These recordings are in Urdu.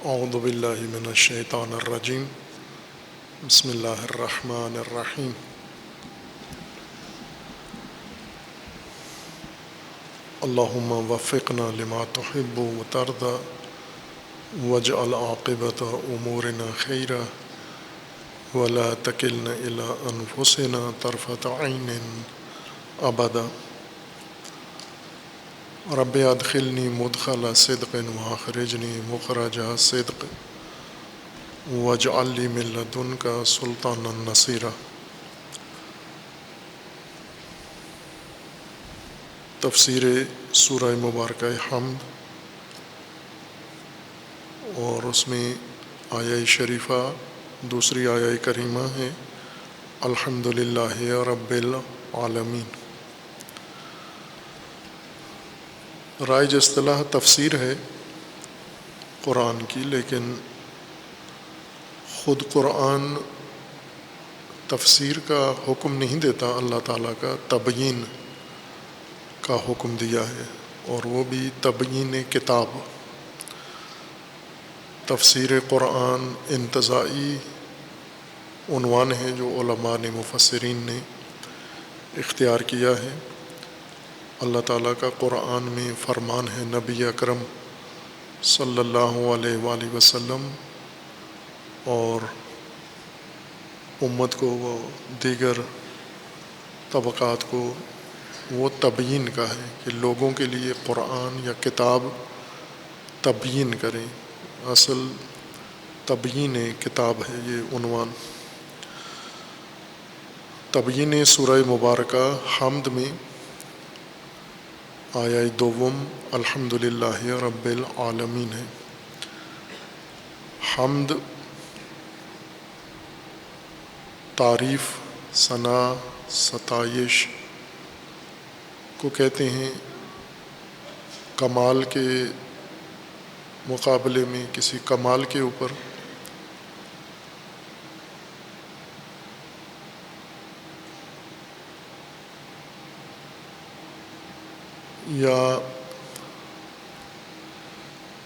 اعوذ باللہ من الشیطان الرجیم بسم اللہ الرحمن الرحیم اللہم وفقنا لما تحب وترضى واجعل عاقبۃ امورنا خیرا ولا تکلنا الی انفسنا طرفۃ عین ابدا رب ادخلنی مدخل صدق واخرجنی مخرج صدق واجعل لی من لدنک سلطانا نصیرا۔ تفسیر سورہ مبارکہ حمد، اور اس میں آیہ شریفہ دوسری آیہ کریمہ ہے الحمدللہ رب العالمین۔ رائج اصطلاح تفسیر ہے قرآن کی، لیکن خود قرآن تفسیر کا حکم نہیں دیتا، اللہ تعالیٰ کا تبیین کا حکم دیا ہے، اور وہ بھی تبیین کتاب۔ تفسیر قرآن انتزاعی عنوان ہے جو علماء نے، مفسرین نے اختیار کیا ہے۔ اللہ تعالیٰ کا قرآن میں فرمان ہے نبی اکرم صلی اللہ علیہ وآلہ وسلم اور امت کو، وہ دیگر طبقات کو، وہ تبیین کا ہے کہ لوگوں کے لیے قرآن یا کتاب تبیین کریں۔ اصل تبیین کتاب ہے یہ عنوان۔ تبیین سورہ مبارکہ حمد میں آیہ دوم الحمدللہ رب العالمین ہے۔ حمد تعریف، ثنا، ستائش کو کہتے ہیں۔ کمال کے مقابلے میں، کسی کمال کے اوپر یا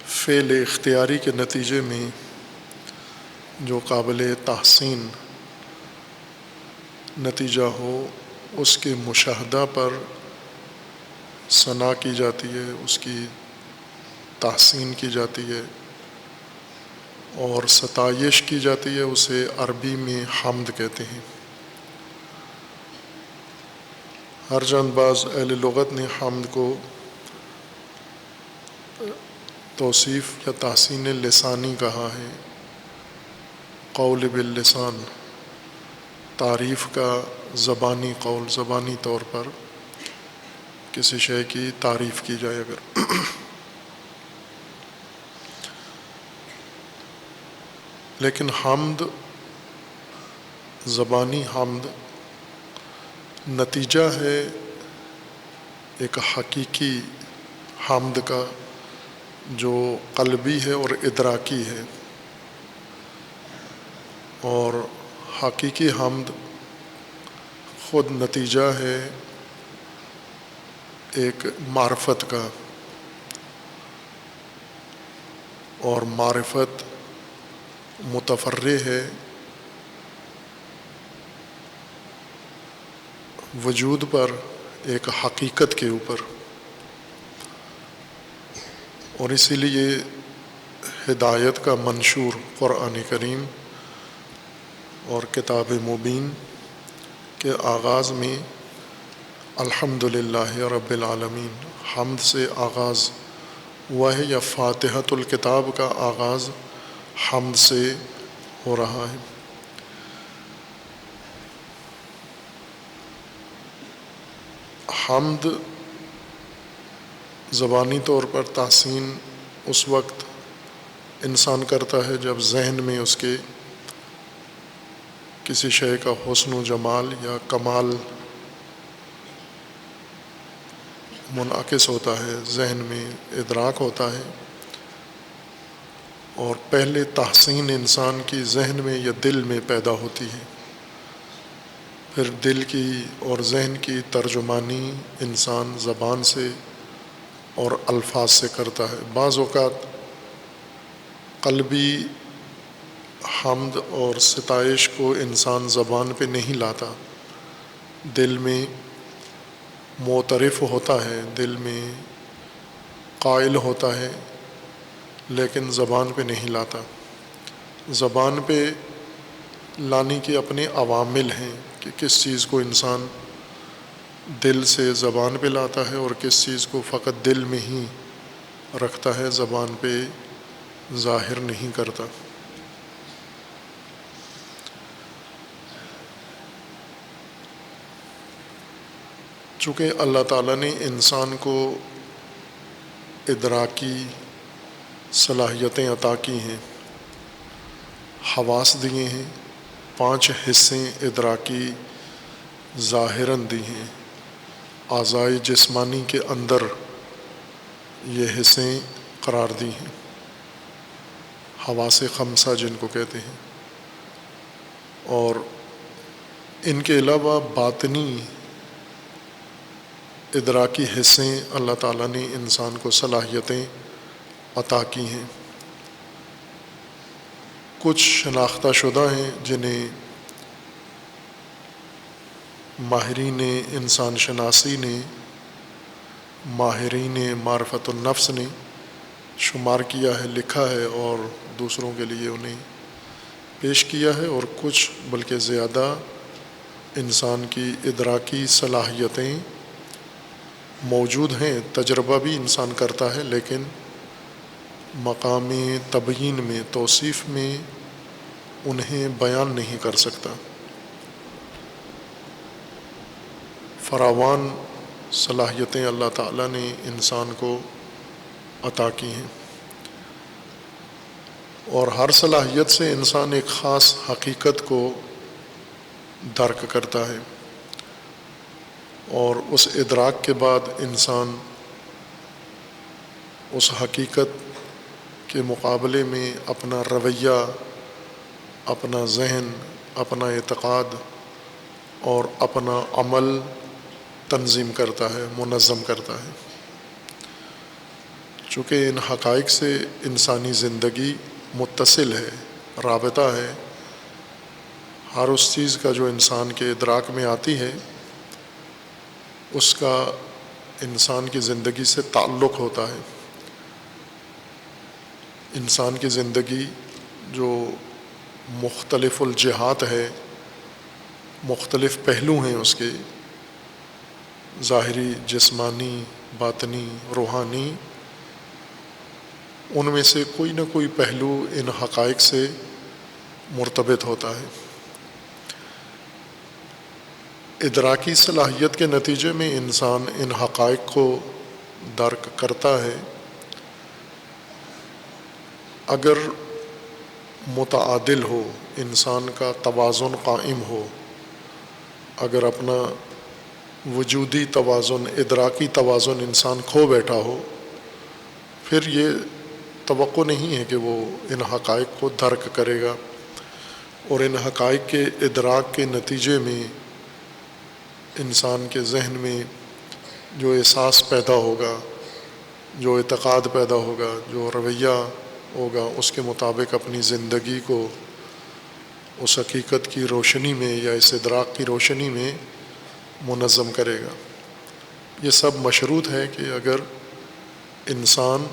فعل اختیاری کے نتیجے میں جو قابل تحسین نتیجہ ہو، اس کے مشاہدہ پر ثنا کی جاتی ہے، اس کی تحسین کی جاتی ہے اور ستائش کی جاتی ہے، اسے عربی میں حمد کہتے ہیں۔ ہر چند بعض اہل لغت نے حمد کو توصیف یا تحسین لسانی کہا ہے، قول باللسان، تعریف کا زبانی قول، زبانی طور پر کسی شے کی تعریف کی جائے اگر۔ لیکن حمد، زبانی حمد نتیجہ ہے ایک حقیقی حمد کا جو قلبی ہے اور ادراکی ہے، اور حقیقی حمد خود نتیجہ ہے ایک معرفت کا، اور معرفت متفرع ہے وجود پر، ایک حقیقت کے اوپر، اور اسی لیے ہدایت کا منشور قرآن کریم اور کتاب مبین کے آغاز میں الحمدللہ رب العالمین، حمد سے آغاز ہوا ہے، یا فاتحۃ الکتاب کا آغاز حمد سے ہو رہا ہے۔ حمد زبانی طور پر تحسین اس وقت انسان کرتا ہے جب ذہن میں اس کے کسی شے کا حسن و جمال یا کمال منعکس ہوتا ہے، ذہن میں ادراک ہوتا ہے، اور پہلے تحسین انسان کی ذہن میں یا دل میں پیدا ہوتی ہے، پھر دل کی اور ذہن کی ترجمانی انسان زبان سے اور الفاظ سے کرتا ہے۔ بعض اوقات قلبی حمد اور ستائش کو انسان زبان پہ نہیں لاتا، دل میں معترف ہوتا ہے، دل میں قائل ہوتا ہے، لیکن زبان پہ نہیں لاتا۔ زبان پہ لانے کے اپنے عوامل ہیں کہ کس چیز کو انسان دل سے زبان پہ لاتا ہے اور کس چیز کو فقط دل میں ہی رکھتا ہے، زبان پہ ظاہر نہیں کرتا۔ چونکہ اللہ تعالیٰ نے انسان کو ادراکی صلاحیتیں عطا کی ہیں، حواس دیے ہیں، 5 حصے ادراکی ظاہراً دی ہیں، اعضائے جسمانی کے اندر یہ حصے قرار دی ہیں، حواس خمسہ جن کو کہتے ہیں، اور ان کے علاوہ باطنی ادراکی حصے اللہ تعالیٰ نے انسان کو صلاحیتیں عطا کی ہیں۔ کچھ شناختہ شدہ ہیں جنہیں ماہرین انسان شناسی نے، ماہرین معرفت النفس نے شمار کیا ہے، لکھا ہے اور دوسروں کے لیے انہیں پیش کیا ہے، اور کچھ بلکہ زیادہ انسان کی ادراکی صلاحیتیں موجود ہیں، تجربہ بھی انسان کرتا ہے، لیکن مقام تبیین میں، توصیف میں انہیں بیان نہیں کر سکتا۔ فراوان صلاحیتیں اللہ تعالیٰ نے انسان کو عطا کی ہیں، اور ہر صلاحیت سے انسان ایک خاص حقیقت کو درک کرتا ہے، اور اس ادراک کے بعد انسان اس حقیقت کے مقابلے میں اپنا رویہ، اپنا ذہن، اپنا اعتقاد اور اپنا عمل تنظیم کرتا ہے، منظم کرتا ہے۔ چونکہ ان حقائق سے انسانی زندگی متصل ہے، رابطہ ہے، ہر اس چیز کا جو انسان کے ادراک میں آتی ہے اس کا انسان کی زندگی سے تعلق ہوتا ہے۔ انسان کی زندگی جو مختلف الجہات ہے، مختلف پہلو ہیں اس کے، ظاہری، جسمانی، باطنی، روحانی، ان میں سے کوئی نہ کوئی پہلو ان حقائق سے مرتبط ہوتا ہے۔ ادراکی صلاحیت کے نتیجے میں انسان ان حقائق کو درک کرتا ہے۔ اگر متعادل ہو، انسان کا توازن قائم ہو، اگر اپنا وجودی توازن، ادراکی توازن انسان کھو بیٹھا ہو، پھر یہ توقع نہیں ہے کہ وہ ان حقائق کو درک کرے گا، اور ان حقائق کے ادراک کے نتیجے میں انسان کے ذہن میں جو احساس پیدا ہوگا، جو اعتقاد پیدا ہوگا، جو رویہ ہوگا، اس کے مطابق اپنی زندگی کو اس حقیقت کی روشنی میں یا اس ادراک کی روشنی میں منظم کرے گا۔ یہ سب مشروط ہے کہ اگر انسان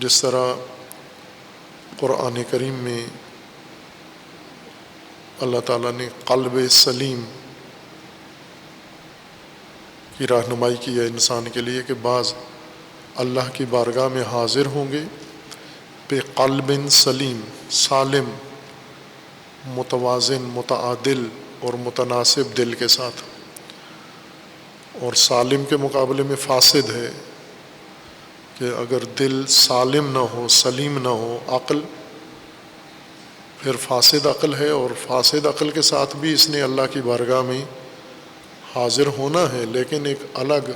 جس طرح قرآن کریم میں اللہ تعالیٰ نے قلب سلیم کی رہنمائی کی ہے انسان کے لیے کہ بعض اللہ کی بارگاہ میں حاضر ہوں گے بے قلب سلیم، سالم، متوازن، متعادل اور متناسب دل کے ساتھ، اور سالم کے مقابلے میں فاسد ہے کہ اگر دل سالم نہ ہو، سلیم نہ ہو، عقل، پھر فاسد عقل ہے، اور فاسد عقل کے ساتھ بھی اس نے اللہ کی بارگاہ میں حاضر ہونا ہے، لیکن ایک الگ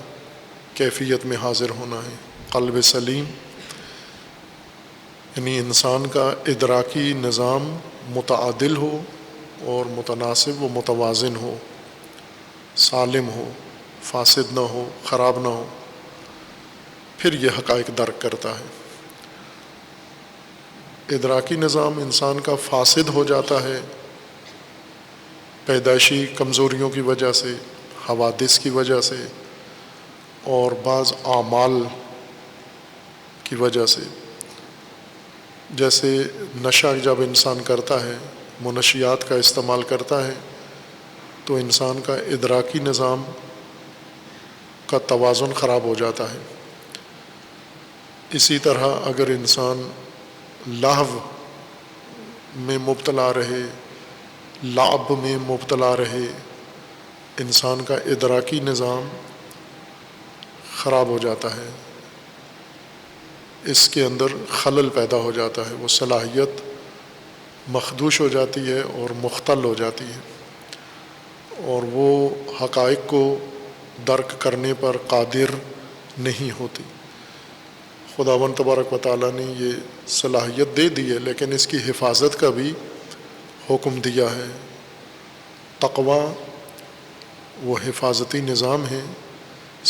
کیفیت میں حاضر ہونا ہے۔ قلب سلیم یعنی انسان کا ادراکی نظام متعادل ہو اور متناسب و متوازن ہو، سالم ہو، فاسد نہ ہو، خراب نہ ہو، پھر یہ حقائق درک کرتا ہے۔ ادراکی نظام انسان کا فاسد ہو جاتا ہے پیدائشی کمزوریوں کی وجہ سے، حوادث کی وجہ سے، اور بعض اعمال کی وجہ سے۔ جیسے نشہ جب انسان کرتا ہے، منشیات کا استعمال کرتا ہے، تو انسان کا ادراکی نظام کا توازن خراب ہو جاتا ہے۔ اسی طرح اگر انسان لہو میں مبتلا رہے، لعب میں مبتلا رہے، انسان کا ادراکی نظام خراب ہو جاتا ہے، اس کے اندر خلل پیدا ہو جاتا ہے، وہ صلاحیت مخدوش ہو جاتی ہے اور مختل ہو جاتی ہے، اور وہ حقائق کو درک کرنے پر قادر نہیں ہوتی۔ خداوند تبارک و تعالیٰ نے یہ صلاحیت دے دی ہے، لیکن اس کی حفاظت کا بھی حکم دیا ہے۔ تقوی وہ حفاظتی نظام ہے،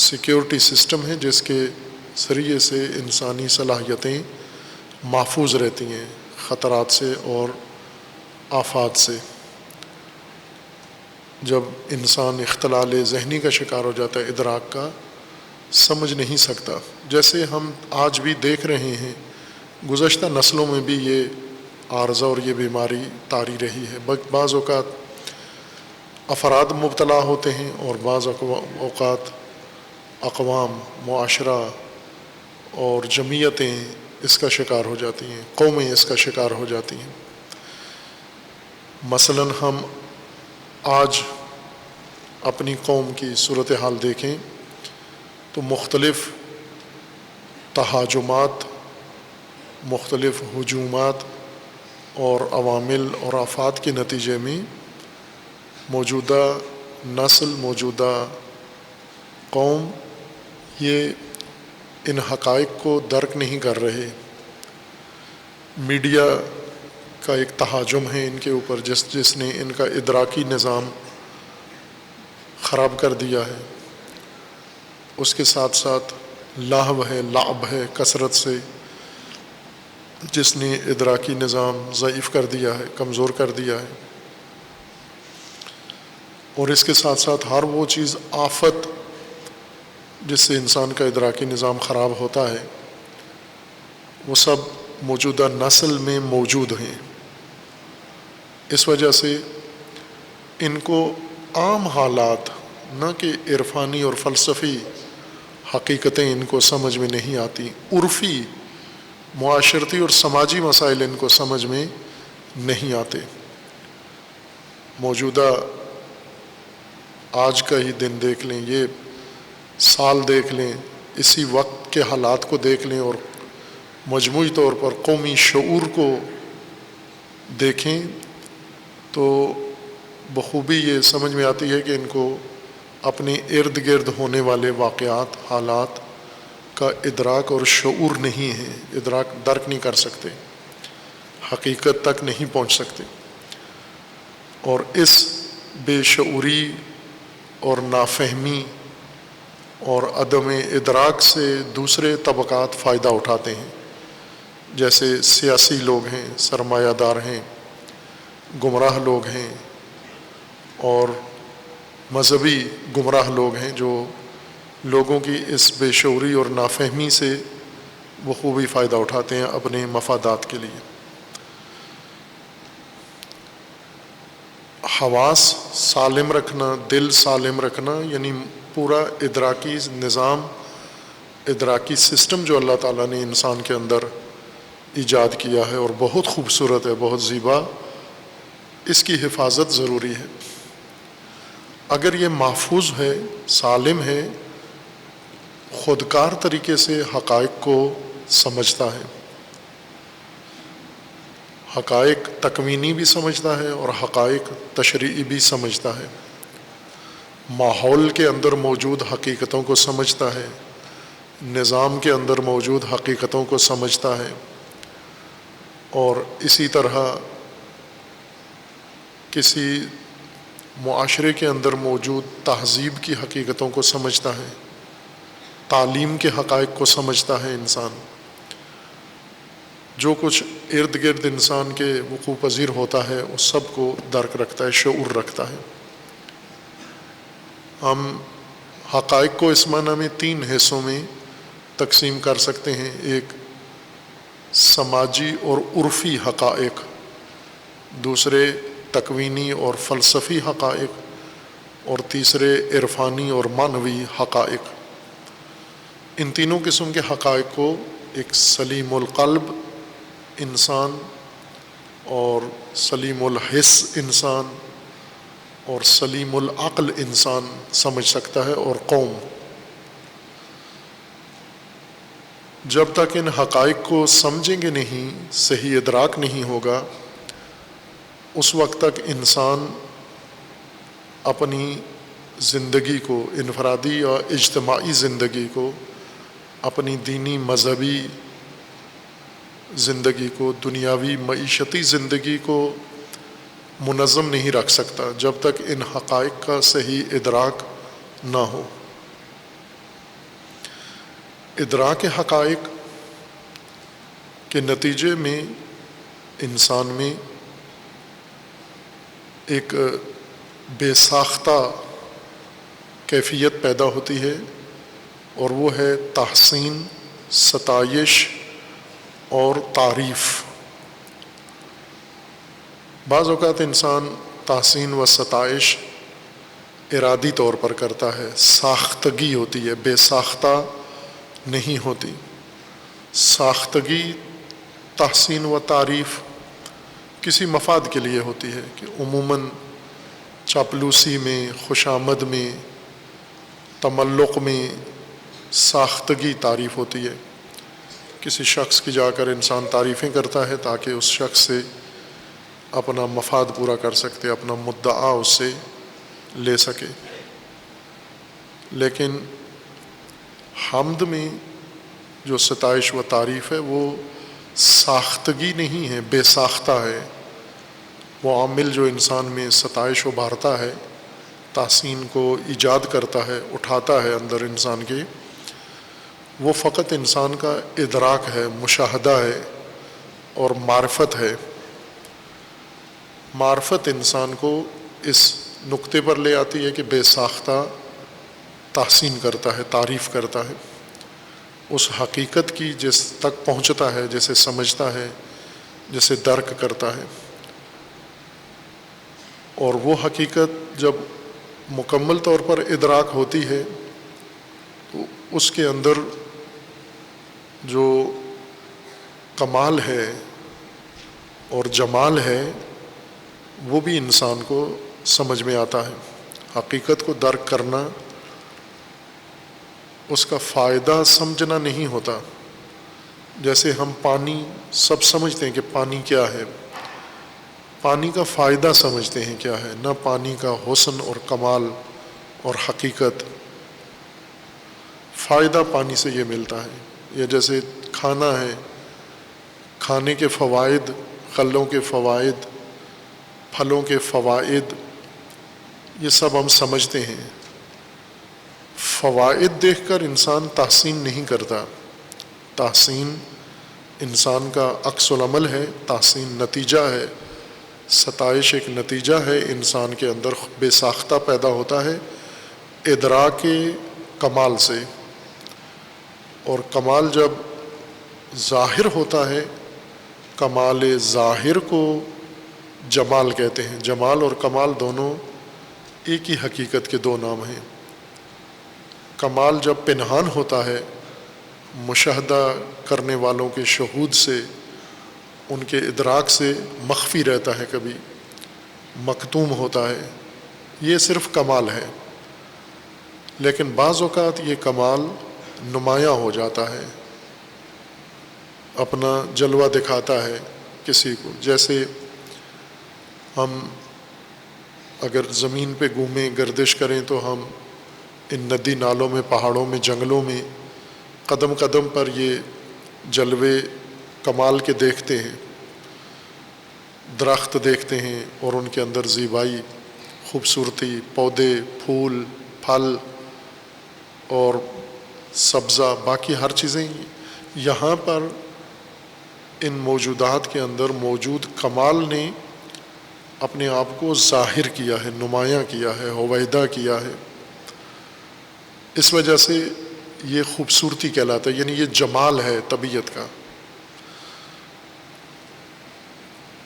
سیکیورٹی سسٹم ہے، جس کے ذریعے سے انسانی صلاحیتیں محفوظ رہتی ہیں خطرات سے اور آفات سے۔ جب انسان اختلال ذہنی کا شکار ہو جاتا ہے، ادراک کا، سمجھ نہیں سکتا، جیسے ہم آج بھی دیکھ رہے ہیں، گزشتہ نسلوں میں بھی یہ عارضہ اور یہ بیماری طاری رہی ہے۔ بعض اوقات افراد مبتلا ہوتے ہیں اور بعض اوقات اقوام، معاشرہ اور جمعیتیں اس کا شکار ہو جاتی ہیں، قومیں اس کا شکار ہو جاتی ہیں۔ مثلاً ہم آج اپنی قوم کی صورتحال دیکھیں تو مختلف تہاجمات، مختلف ہجومات اور عوامل اور آفات کے نتیجے میں موجودہ نسل، موجودہ قوم یہ ان حقائق کو درک نہیں کر رہے۔ میڈیا کا ایک تہاجم ہے ان کے اوپر، جس نے ان کا ادراکی نظام خراب کر دیا ہے۔ اس کے ساتھ ساتھ لہو ہے، لعب ہے کثرت سے، جس نے ادراکی نظام ضعیف کر دیا ہے، کمزور کر دیا ہے۔ اور اس کے ساتھ ساتھ ہر وہ چیز، آفت جس سے انسان کا ادراکی نظام خراب ہوتا ہے، وہ سب موجودہ نسل میں موجود ہیں۔ اس وجہ سے ان کو عام حالات، نہ کہ عرفانی اور فلسفی حقیقتیں ان کو سمجھ میں نہیں آتی، عرفی، معاشرتی اور سماجی مسائل ان کو سمجھ میں نہیں آتے۔ موجودہ آج کا ہی دن دیکھ لیں، یہ سال دیکھ لیں، اسی وقت کے حالات کو دیکھ لیں اور مجموعی طور پر قومی شعور کو دیکھیں تو بخوبی یہ سمجھ میں آتی ہے کہ ان کو اپنے ارد گرد ہونے والے واقعات، حالات کا ادراک اور شعور نہیں ہے، ادراک درک نہیں کر سکتے، حقیقت تک نہیں پہنچ سکتے، اور اس بے شعوری اور نافہمی اور عدم ادراک سے دوسرے طبقات فائدہ اٹھاتے ہیں، جیسے سیاسی لوگ ہیں، سرمایہ دار ہیں، گمراہ لوگ ہیں، اور مذہبی گمراہ لوگ ہیں، جو لوگوں کی اس بے شعوری اور نافہمی سے بخوبی فائدہ اٹھاتے ہیں اپنے مفادات کے لیے۔ حواس سالم رکھنا، دل سالم رکھنا، یعنی پورا ادراکی نظام، ادراکی سسٹم جو اللہ تعالیٰ نے انسان کے اندر ایجاد کیا ہے اور بہت خوبصورت ہے، بہت زیبا، اس کی حفاظت ضروری ہے۔ اگر یہ محفوظ ہے، سالم ہے، خودکار طریقے سے حقائق کو سمجھتا ہے، حقائق تکوینی بھی سمجھتا ہے اور حقائق تشریعی بھی سمجھتا ہے، ماحول کے اندر موجود حقیقتوں کو سمجھتا ہے، نظام کے اندر موجود حقیقتوں کو سمجھتا ہے، اور اسی طرح کسی معاشرے کے اندر موجود تہذیب کی حقیقتوں کو سمجھتا ہے، تعلیم کے حقائق کو سمجھتا ہے انسان۔ جو کچھ ارد گرد انسان کے وقوع پذیر ہوتا ہے اس سب کو درک رکھتا ہے، شعور رکھتا ہے۔ ہم حقائق کو اس معنی میں 3 حصوں میں تقسیم کر سکتے ہیں: ایک سماجی اور عرفی حقائق، دوسرے تکوینی اور فلسفی حقائق، اور تیسرے عرفانی اور معنوی حقائق۔ ان تینوں قسم کے حقائق کو ایک سلیم القلب انسان اور سلیم الحس انسان اور سلیم العقل انسان سمجھ سکتا ہے، اور قوم۔ جب تک ان حقائق کو سمجھیں گے نہیں، صحیح ادراک نہیں ہوگا، اس وقت تک انسان اپنی زندگی کو، انفرادی یا اجتماعی زندگی کو، اپنی دینی مذہبی زندگی کو، دنیاوی معیشتی زندگی کو منظم نہیں رکھ سکتا جب تک ان حقائق کا صحیح ادراک نہ ہو۔ ادراک حقائق کے نتیجے میں انسان میں ایک بے ساختہ کیفیت پیدا ہوتی ہے، اور وہ ہے تحسین، ستائش اور تعریف۔ بعض اوقات انسان تحسین و ستائش ارادی طور پر کرتا ہے، ساختگی ہوتی ہے، بے ساختہ نہیں ہوتی۔ ساختگی، تحسین و تعریف کسی مفاد کے لیے ہوتی ہے کہ عموماً چاپلوسی میں، خوشامد میں، تملق میں ساختگی تعریف ہوتی ہے۔ کسی شخص کی جا کر انسان تعریفیں کرتا ہے تاکہ اس شخص سے اپنا مفاد پورا کر سکتے، اپنا مدعا اس سے لے سکے۔ لیکن حمد میں جو ستائش و تعریف ہے وہ ساختگی نہیں ہے، بے ساختہ ہے۔ وہ عامل جو انسان میں ستائش ابھارتا ہے، تحسین کو ایجاد کرتا ہے، اٹھاتا ہے اندر انسان کے، وہ فقط انسان کا ادراک ہے، مشاہدہ ہے اور معرفت ہے۔ معرفت انسان کو اس نقطے پر لے آتی ہے کہ بے ساختہ تحسین کرتا ہے، تعریف کرتا ہے، اس حقیقت کی جس تک پہنچتا ہے، جسے سمجھتا ہے، جسے درک کرتا ہے۔ اور وہ حقیقت جب مکمل طور پر ادراک ہوتی ہے تو اس کے اندر جو کمال ہے اور جمال ہے وہ بھی انسان کو سمجھ میں آتا ہے۔ حقیقت کو درک کرنا، اس کا فائدہ سمجھنا نہیں ہوتا۔ جیسے ہم پانی سب سمجھتے ہیں کہ پانی کیا ہے، پانی کا فائدہ سمجھتے ہیں کیا ہے، نہ پانی کا حسن اور کمال اور حقیقت۔ فائدہ پانی سے یہ ملتا ہے۔ یہ جیسے کھانا ہے، کھانے کے فوائد، پھلوں کے فوائد، پھلوں کے فوائد، یہ سب ہم سمجھتے ہیں۔ فوائد دیکھ کر انسان تحسین نہیں کرتا۔ تحسین انسان کا عکس العمل ہے، تحسین نتیجہ ہے، ستائش ایک نتیجہ ہے۔ انسان کے اندر بے ساختہ پیدا ہوتا ہے ادراک کمال سے، اور کمال جب ظاہر ہوتا ہے، کمال ظاہر کو جمال کہتے ہیں۔ جمال اور کمال دونوں ایک ہی حقیقت کے دو نام ہیں۔ کمال جب پنہان ہوتا ہے، مشاہدہ کرنے والوں کے شہود سے، ان کے ادراک سے مخفی رہتا ہے، کبھی مکتوم ہوتا ہے، یہ صرف کمال ہے۔ لیکن بعض اوقات یہ کمال نمایاں ہو جاتا ہے، اپنا جلوہ دکھاتا ہے کسی کو۔ جیسے ہم اگر زمین پہ گھومیں، گردش کریں، تو ہم ان ندی نالوں میں، پہاڑوں میں، جنگلوں میں قدم قدم پر یہ جلوے کمال کے دیکھتے ہیں۔ درخت دیکھتے ہیں اور ان کے اندر زیبائی، خوبصورتی، پودے، پھول، پھل اور سبزہ، باقی ہر چیزیں۔ یہاں پر ان موجودات کے اندر موجود کمال نے اپنے آپ کو ظاہر کیا ہے، نمایاں کیا ہے، ہویدا کیا ہے. اس وجہ سے یہ خوبصورتی کہلاتا ہے، یعنی یہ جمال ہے طبیعت کا.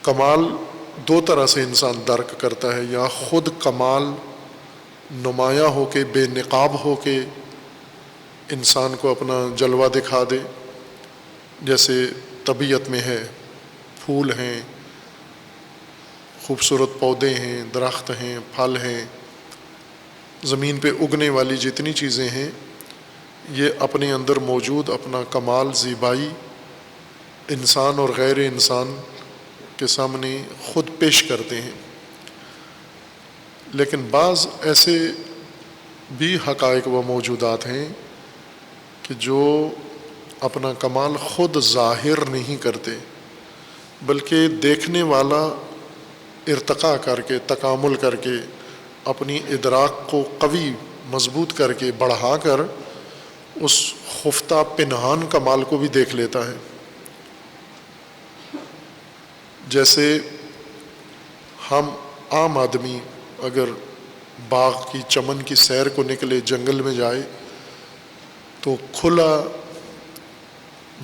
کمال دو طرح سے انسان درک کرتا ہے، یا خود کمال نمایاں ہو کے بے نقاب ہو کے انسان کو اپنا جلوہ دکھا دے، جیسے طبیعت میں ہے، پھول ہیں، خوبصورت پودے ہیں، درخت ہیں، پھل ہیں، زمین پہ اگنے والی جتنی چیزیں ہیں، یہ اپنے اندر موجود اپنا کمال، زیبائی انسان اور غیر انسان کے سامنے خود پیش کرتے ہیں. لیکن بعض ایسے بھی حقائق و موجودات ہیں کہ جو اپنا کمال خود ظاہر نہیں کرتے، بلکہ دیکھنے والا ارتقاء کر کے، تکامل کر کے، اپنی ادراک کو قوی مضبوط کر کے، بڑھا کر اس خفتہ پنہان کمال کو بھی دیکھ لیتا ہے. جیسے ہم عام آدمی اگر باغ کی، چمن کی سیر کو نکلے، جنگل میں جائے، تو کھلا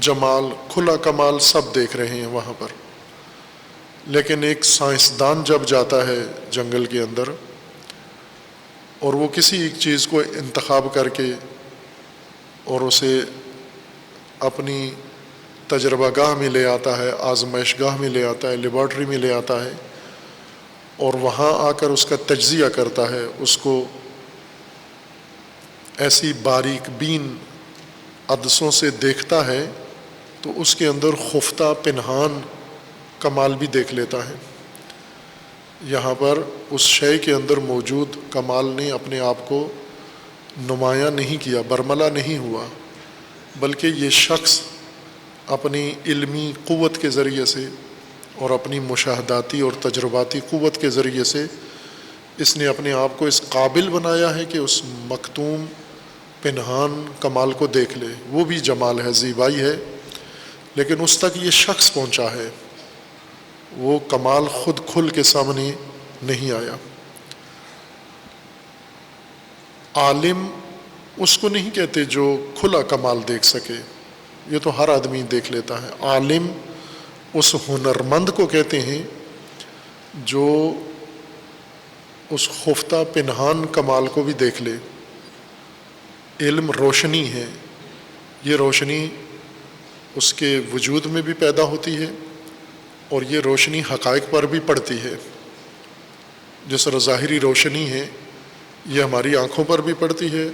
جمال، کھلا کمال سب دیکھ رہے ہیں وہاں پر. لیکن ایک سائنسدان جب جاتا ہے جنگل کے اندر اور وہ کسی ایک چیز کو انتخاب کر کے اور اسے اپنی تجربہ گاہ میں لے آتا ہے، آزمائش گاہ میں لے آتا ہے، لیبارٹری میں لے آتا ہے، اور وہاں آ کر اس کا تجزیہ کرتا ہے، اس کو ایسی باریک بین عدسوں سے دیکھتا ہے، تو اس کے اندر خفتہ پنہان کمال بھی دیکھ لیتا ہے. یہاں پر اس شے کے اندر موجود کمال نے اپنے آپ کو نمایاں نہیں کیا، برملا نہیں ہوا، بلکہ یہ شخص اپنی علمی قوت کے ذریعے سے اور اپنی مشاہداتی اور تجرباتی قوت کے ذریعے سے اس نے اپنے آپ کو اس قابل بنایا ہے کہ اس مکتوم پنہان کمال کو دیکھ لے. وہ بھی جمال ہے، زیبائی ہے، لیکن اس تک یہ شخص پہنچا ہے، وہ کمال خود کھل کے سامنے نہیں آیا. عالم اس کو نہیں کہتے جو کھلا کمال دیکھ سکے، یہ تو ہر آدمی دیکھ لیتا ہے. عالم اس ہنرمند کو کہتے ہیں جو اس خفتہ پنہان کمال کو بھی دیکھ لے. علم روشنی ہے، یہ روشنی اس کے وجود میں بھی پیدا ہوتی ہے اور یہ روشنی حقائق پر بھی پڑتی ہے. جس طرح ظاہری روشنی ہے یہ ہماری آنکھوں پر بھی پڑتی ہے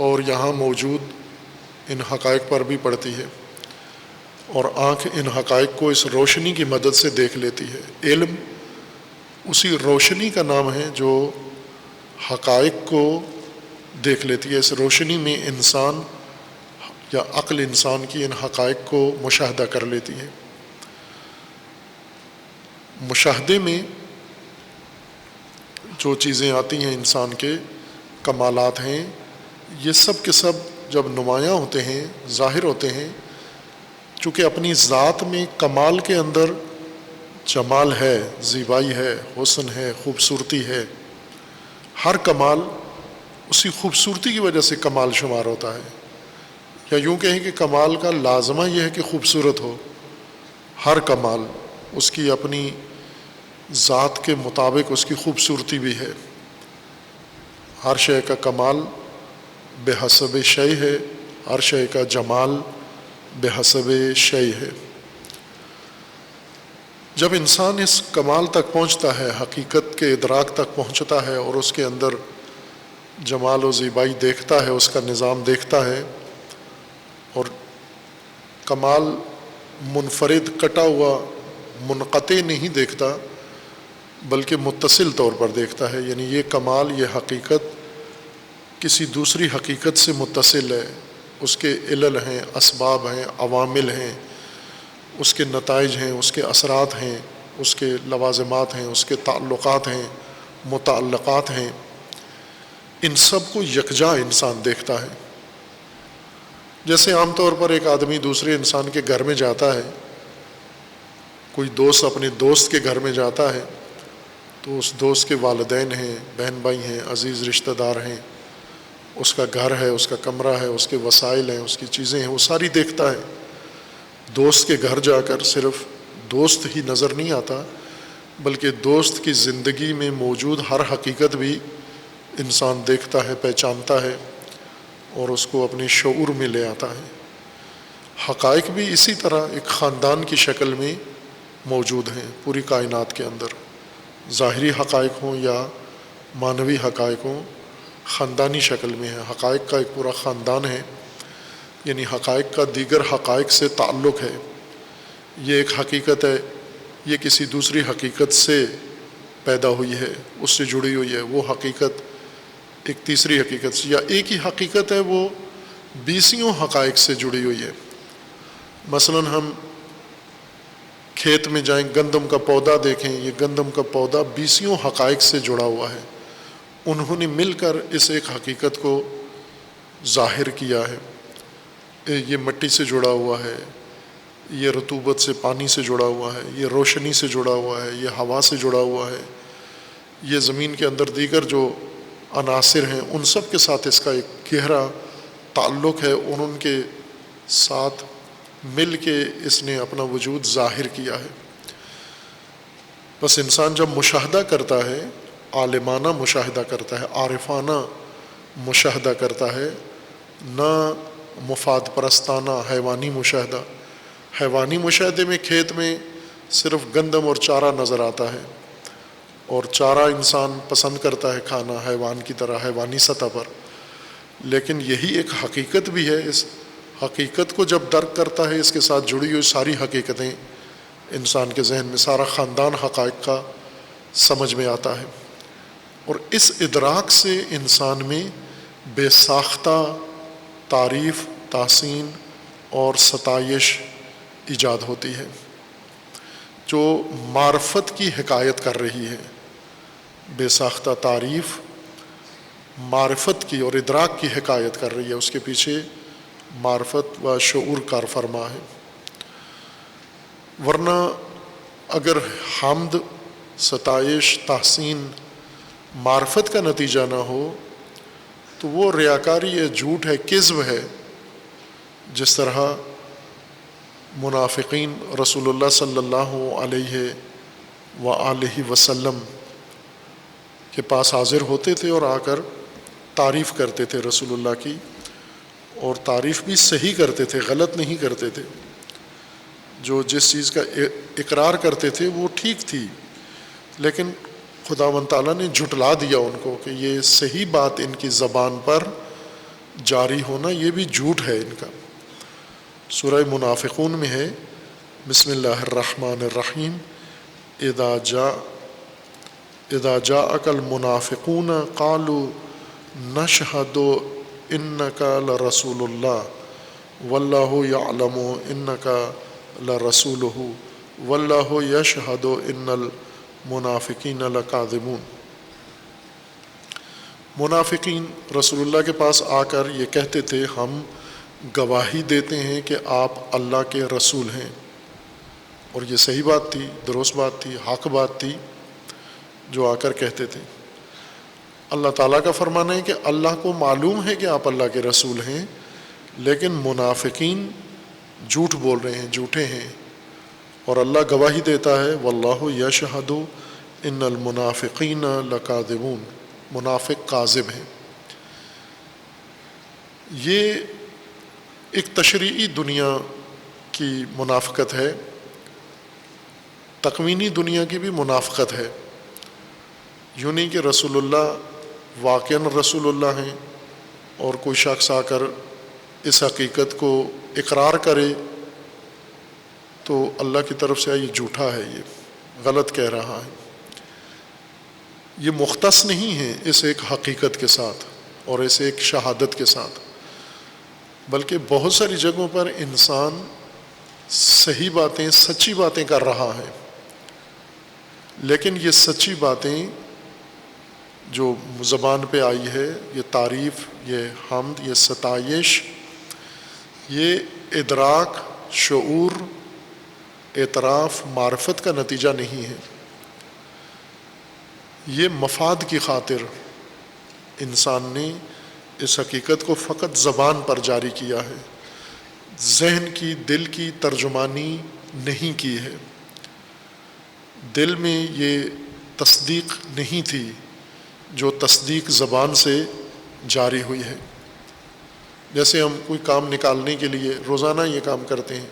اور یہاں موجود ان حقائق پر بھی پڑتی ہے، اور آنکھ ان حقائق کو اس روشنی کی مدد سے دیکھ لیتی ہے. علم اسی روشنی کا نام ہے جو حقائق کو دیکھ لیتی ہے. اس روشنی میں انسان یا عقل انسان کی ان حقائق کو مشاہدہ کر لیتی ہے. مشاہدے میں جو چیزیں آتی ہیں انسان کے کمالات ہیں، یہ سب کے سب جب نمایاں ہوتے ہیں، ظاہر ہوتے ہیں، چونکہ اپنی ذات میں کمال کے اندر جمال ہے، زیبائی ہے، حسن ہے، خوبصورتی ہے. ہر کمال اسی خوبصورتی کی وجہ سے کمال شمار ہوتا ہے، یا یوں کہیں کہ کمال کا لازمہ یہ ہے کہ خوبصورت ہو. ہر کمال اس کی اپنی ذات کے مطابق اس کی خوبصورتی بھی ہے. ہر شے کا کمال بے حسب شے ہے، ہر شے کا جمال بے حسب شے ہے. جب انسان اس کمال تک پہنچتا ہے، حقیقت کے ادراک تک پہنچتا ہے اور اس کے اندر جمال و زیبائی دیکھتا ہے، اس کا نظام دیکھتا ہے، اور کمال منفرد، کٹا ہوا، منقطع نہیں دیکھتا بلکہ متصل طور پر دیکھتا ہے. یعنی یہ کمال، یہ حقیقت کسی دوسری حقیقت سے متصل ہے، اس کے علل ہیں، اسباب ہیں، عوامل ہیں، اس کے نتائج ہیں، اس کے اثرات ہیں، اس کے لوازمات ہیں، اس کے تعلقات ہیں، متعلقات ہیں. ان سب کو یکجا انسان دیکھتا ہے. جیسے عام طور پر ایک آدمی دوسرے انسان کے گھر میں جاتا ہے کوئی دوست اپنے دوست کے گھر میں جاتا ہے تو اس دوست کے والدین ہیں، بہن بھائی ہیں، عزیز رشتہ دار ہیں، اس کا گھر ہے، اس کا کمرہ ہے، اس کے وسائل ہیں، اس کی چیزیں ہیں، وہ ساری دیکھتا ہے۔ دوست کے گھر جا کر صرف دوست ہی نظر نہیں آتا، بلکہ دوست کی زندگی میں موجود ہر حقیقت بھی انسان دیکھتا ہے، پہچانتا ہے اور اس کو اپنے شعور میں لے آتا ہے۔ حقائق بھی اسی طرح ایک خاندان کی شکل میں موجود ہیں پوری کائنات کے اندر، ظاہری حقائق ہوں یا معنوی حقائق ہوں، خاندانی شکل میں ہے۔ حقائق کا ایک پورا خاندان ہے، یعنی حقائق کا دیگر حقائق سے تعلق ہے۔ یہ ایک حقیقت ہے، یہ کسی دوسری حقیقت سے پیدا ہوئی ہے، اس سے جڑی ہوئی ہے۔ وہ حقیقت ایک تیسری حقیقت سے، یا ایک ہی حقیقت ہے وہ 20 حقائق سے جڑی ہوئی ہے۔ مثلا ہم کھیت میں جائیں، گندم کا پودا دیکھیں، یہ گندم کا پودا 20 حقائق سے جڑا ہوا ہے، انہوں نے مل کر اس ایک حقیقت کو ظاہر کیا ہے۔ یہ مٹی سے جڑا ہوا ہے، یہ رطوبت سے، پانی سے جڑا ہوا ہے، یہ روشنی سے جڑا ہوا ہے، یہ ہوا سے جڑا ہوا ہے، یہ زمین کے اندر دیگر جو عناصر ہیں ان سب کے ساتھ اس کا ایک گہرا تعلق ہے، اور ان کے ساتھ مل کے اس نے اپنا وجود ظاہر کیا ہے۔ بس انسان جب مشاہدہ کرتا ہے، عالمانہ مشاہدہ کرتا ہے، عارفانہ مشاہدہ کرتا ہے، نہ مفاد پرستانہ حیوانی مشاہدہ۔ حیوانی مشاہدے میں کھیت میں صرف گندم اور چارہ نظر آتا ہے، اور چارہ انسان پسند کرتا ہے کھانا حیوان کی طرح، حیوانی سطح پر، لیکن یہی ایک حقیقت بھی ہے۔ اس حقیقت کو جب درک کرتا ہے، اس کے ساتھ جڑی ہوئی ساری حقیقتیں انسان کے ذہن میں، سارا خاندان حقائق کا سمجھ میں آتا ہے، اور اس ادراک سے انسان میں بے ساختہ تعریف، تحسین اور ستائش ایجاد ہوتی ہے، جو معرفت کی حکایت کر رہی ہے۔ بے ساختہ تعریف معرفت کی اور ادراک کی حکایت کر رہی ہے، اس کے پیچھے معرفت و شعور کار فرما ہے۔ ورنہ اگر حمد، ستائش، تحسین معرفت کا نتیجہ نہ ہو تو وہ ریاکاری ہے، جھوٹ ہے، کذب ہے۔ جس طرح منافقین رسول اللہ صلی اللہ علیہ وآلہ وسلم کے پاس حاضر ہوتے تھے اور آ کر تعریف کرتے تھے رسول اللہ کی، اور تعریف بھی صحیح کرتے تھے، غلط نہیں کرتے تھے۔ جو جس چیز کا اقرار کرتے تھے وہ ٹھیک تھی، لیکن خداوند تعالیٰ نے جھٹلا دیا ان کو کہ یہ صحیح بات ان کی زبان پر جاری ہونا یہ بھی جھوٹ ہے ان کا۔ سورہ منافقون میں ہے، بسم اللہ الرحمن الرحیم، اذا جاءک المنافقون قالوا نشہد انک لرسول اللہ واللہ یعلم انک لرسولہ واللہ یشہد ان المنافقین لکاذبون۔ منافقین رسول اللہ کے پاس آ کر یہ کہتے تھے، ہم گواہی دیتے ہیں کہ آپ اللہ کے رسول ہیں، اور یہ صحیح بات تھی، درست بات تھی، حق بات تھی جو آ کر کہتے تھے۔ اللہ تعالیٰ کا فرمانا ہے کہ اللہ کو معلوم ہے کہ آپ اللہ کے رسول ہیں، لیکن منافقین جھوٹ بول رہے ہیں، جھوٹے ہیں، اور اللہ گواہی دیتا ہے واللہ یشہد ان المنافقین لکاذبون، منافق کاذب ہیں۔ یہ ایک تشریعی دنیا کی منافقت ہے، تکوینی دنیا کی بھی منافقت ہے۔ یوں نہیں کہ رسول اللہ واقعاً رسول اللہ ہیں اور کوئی شخص آ کر اس حقیقت کو اقرار کرے تو اللہ کی طرف سے یہ جھوٹا ہے، یہ غلط کہہ رہا ہے۔ یہ مختص نہیں ہے اس ایک حقیقت کے ساتھ اور اس ایک شہادت کے ساتھ، بلکہ بہت ساری جگہوں پر انسان صحیح باتیں، سچی باتیں کر رہا ہے، لیکن یہ سچی باتیں جو زبان پہ آئی ہے، یہ تعریف، یہ حمد، یہ ستائش، یہ ادراک، شعور اعتراف معرفت کا نتیجہ نہیں ہے، یہ مفاد کی خاطر انسان نے اس حقیقت کو فقط زبان پر جاری کیا ہے، ذہن کی، دل کی ترجمانی نہیں کی ہے، دل میں یہ تصدیق نہیں تھی جو تصدیق زبان سے جاری ہوئی ہے۔ جیسے ہم کوئی کام نکالنے کے لیے روزانہ یہ کام کرتے ہیں،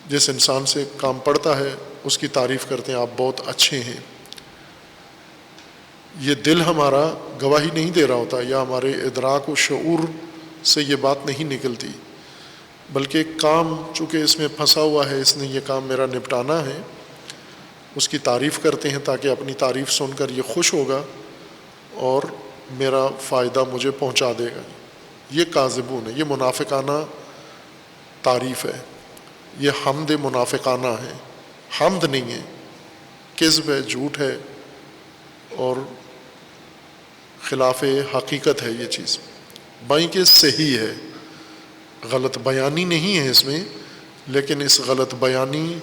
جس انسان سے کام پڑتا ہے اس کی تعریف کرتے ہیں، آپ بہت اچھے ہیں، یہ دل ہمارا گواہی نہیں دے رہا ہوتا، یا ہمارے ادراک و شعور سے یہ بات نہیں نکلتی، بلکہ کام چونکہ اس میں پھنسا ہوا ہے، اس نے یہ کام میرا نپٹانا ہے، اس کی تعریف کرتے ہیں تاکہ اپنی تعریف سن کر یہ خوش ہوگا اور میرا فائدہ مجھے پہنچا دے گا۔ یہ کاذبون ہے، یہ منافقانہ تعریف ہے، یہ حمد منافقانہ ہے، حمد نہیں ہے، کذب ہے، جھوٹ ہے اور خلاف حقیقت ہے یہ چیز۔ بائیں کہ صحیح ہے، غلط بیانی نہیں ہے اس میں، لیکن اس غلط بیانی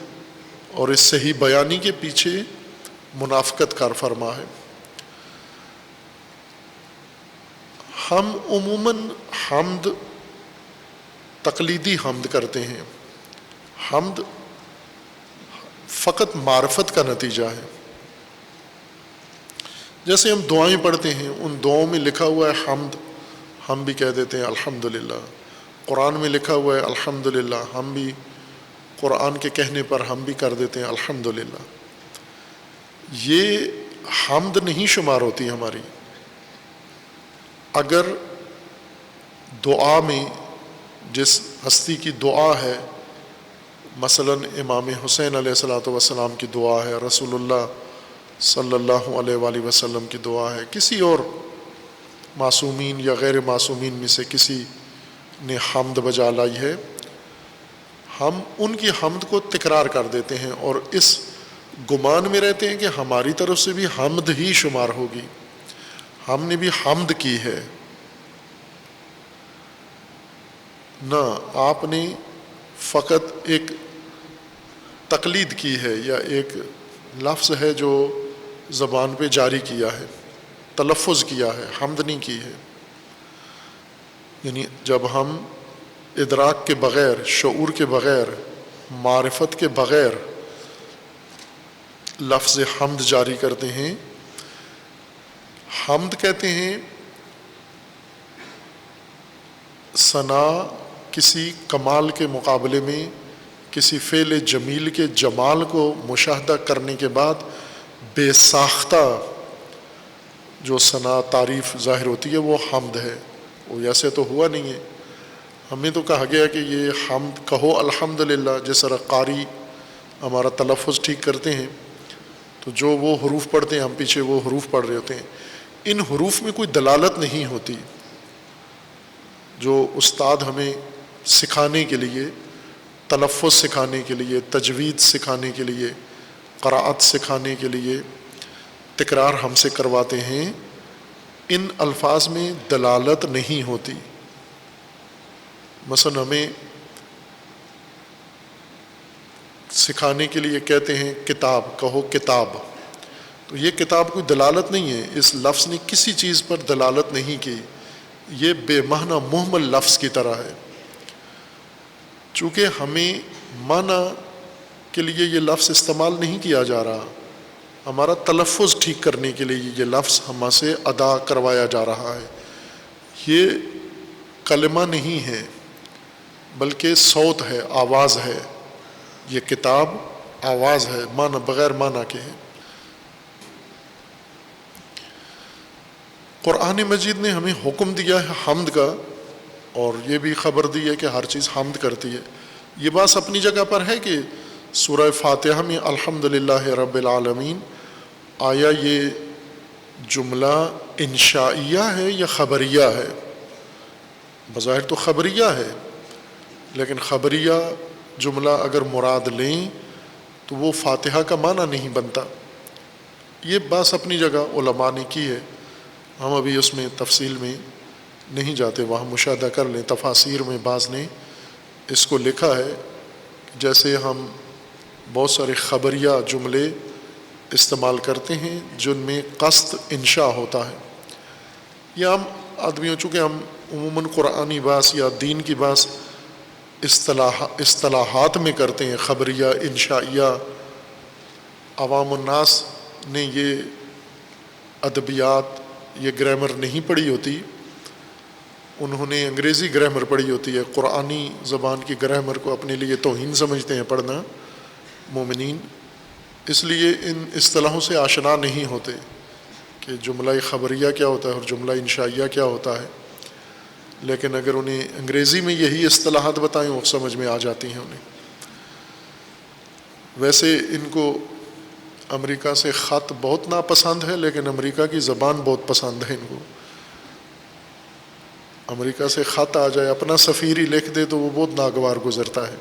اور اس صحیح بیانی کے پیچھے منافقت کار فرما ہے۔ ہم عموماً حمد تقلیدی حمد کرتے ہیں، حمد فقط معرفت کا نتیجہ ہے۔ جیسے ہم دعائیں پڑھتے ہیں، ان دعاؤں میں لکھا ہوا ہے حمد، ہم بھی کہہ دیتے ہیں الحمدللہ، قرآن میں لکھا ہوا ہے الحمدللہ، ہم بھی قرآن کے کہنے پر ہم بھی کر دیتے ہیں الحمدللہ۔ یہ حمد نہیں شمار ہوتی ہماری۔ اگر دعا میں جس ہستی کی دعا ہے، مثلا امام حسین علیہ الصلوۃ والسلام کی دعا ہے، رسول اللہ صلی اللہ علیہ وآلہ وسلم کی دعا ہے، کسی اور معصومین یا غیر معصومین میں سے کسی نے حمد بجا لائی ہے، ہم ان کی حمد کو تکرار کر دیتے ہیں اور اس گمان میں رہتے ہیں کہ ہماری طرف سے بھی حمد ہی شمار ہوگی، ہم نے بھی حمد کی ہے۔ نہ، آپ نے فقط ایک تقلید کی ہے، یا ایک لفظ ہے جو زبان پہ جاری کیا ہے، تلفظ کیا ہے، حمد نہیں کی ہے۔ یعنی جب ہم ادراک کے بغیر، شعور کے بغیر، معرفت کے بغیر لفظ حمد جاری کرتے ہیں، حمد کہتے ہیں ثنا کسی کمال کے مقابلے میں کسی فعل جمیل کے جمال کو مشاہدہ کرنے کے بعد بے ساختہ جو ثنا تعریف ظاہر ہوتی ہے وہ حمد ہے۔ وہ ایسے تو ہوا نہیں ہے، ہمیں تو کہا گیا کہ یہ حمد کہو الحمدللہ، جس طرح قاری ہمارا تلفظ ٹھیک کرتے ہیں تو جو وہ حروف پڑھتے ہیں ہم پیچھے وہ حروف پڑھ رہے ہوتے ہیں، ان حروف میں کوئی دلالت نہیں ہوتی۔ جو استاد ہمیں سکھانے کے لیے، تلفظ سکھانے کے لیے، تجوید سکھانے کے لیے، قراءت سکھانے کے لیے تکرار ہم سے کرواتے ہیں، ان الفاظ میں دلالت نہیں ہوتی۔ مثلا ہمیں سکھانے کے لیے کہتے ہیں کتاب، کہو کتاب، تو یہ کتاب کوئی دلالت نہیں ہے، اس لفظ نے کسی چیز پر دلالت نہیں کی، یہ بے معنی مہمل لفظ کی طرح ہے۔ چونکہ ہمیں معنی کے لیے یہ لفظ استعمال نہیں کیا جا رہا، ہمارا تلفظ ٹھیک کرنے کے لیے یہ لفظ ہم سے ادا کروایا جا رہا ہے۔ یہ کلمہ نہیں ہے بلکہ صوت ہے، آواز ہے۔ یہ کتاب آواز ہے، معنی بغیر معنی کے ہے۔ قرآن مجید نے ہمیں حکم دیا ہے حمد کا، اور یہ بھی خبر دی ہے کہ ہر چیز حمد کرتی ہے۔ یہ بات اپنی جگہ پر ہے کہ سورہ فاتحہ میں الحمدللہ رب العالمین، آیا یہ جملہ انشائیہ ہے یا خبریہ ہے؟ بظاہر تو خبریہ ہے، لیکن خبریہ جملہ اگر مراد لیں تو وہ فاتحہ کا معنی نہیں بنتا۔ یہ بات اپنی جگہ علماء نے کی ہے، ہم ابھی اس میں تفصیل میں نہیں جاتے، وہاں مشاہدہ کر لیں۔ تفاسیر میں بعض نے اس کو لکھا ہے، جیسے ہم بہت سارے خبریہ جملے استعمال کرتے ہیں جن میں قصد انشاء ہوتا ہے. یہ عام آدمیوں، چونکہ ہم عموماً قرآنی باس یا دین کی باس اصطلاحات میں کرتے ہیں، خبریہ، انشائیہ. عوام الناس نے یہ ادبیات، یہ گرامر نہیں پڑھی ہوتی، انہوں نے انگریزی گرامر پڑھی ہوتی ہے. قرآنی زبان کی گرامر کو اپنے لیے توہین سمجھتے ہیں پڑھنا مومنین، اس لیے ان اصطلاحوں سے آشنا نہیں ہوتے کہ جملہ خبریہ کیا ہوتا ہے اور جملہ انشائیہ کیا ہوتا ہے. لیکن اگر انہیں انگریزی میں یہی اصطلاحات بتائیں وہ سمجھ میں آ جاتی ہیں انہیں. ویسے ان کو امریکہ سے خط بہت ناپسند ہے، لیکن امریکہ کی زبان بہت پسند ہے ان کو. امریکہ سے خط آ جائے، اپنا سفیر ہی لکھ دے تو وہ بہت ناگوار گزرتا ہے.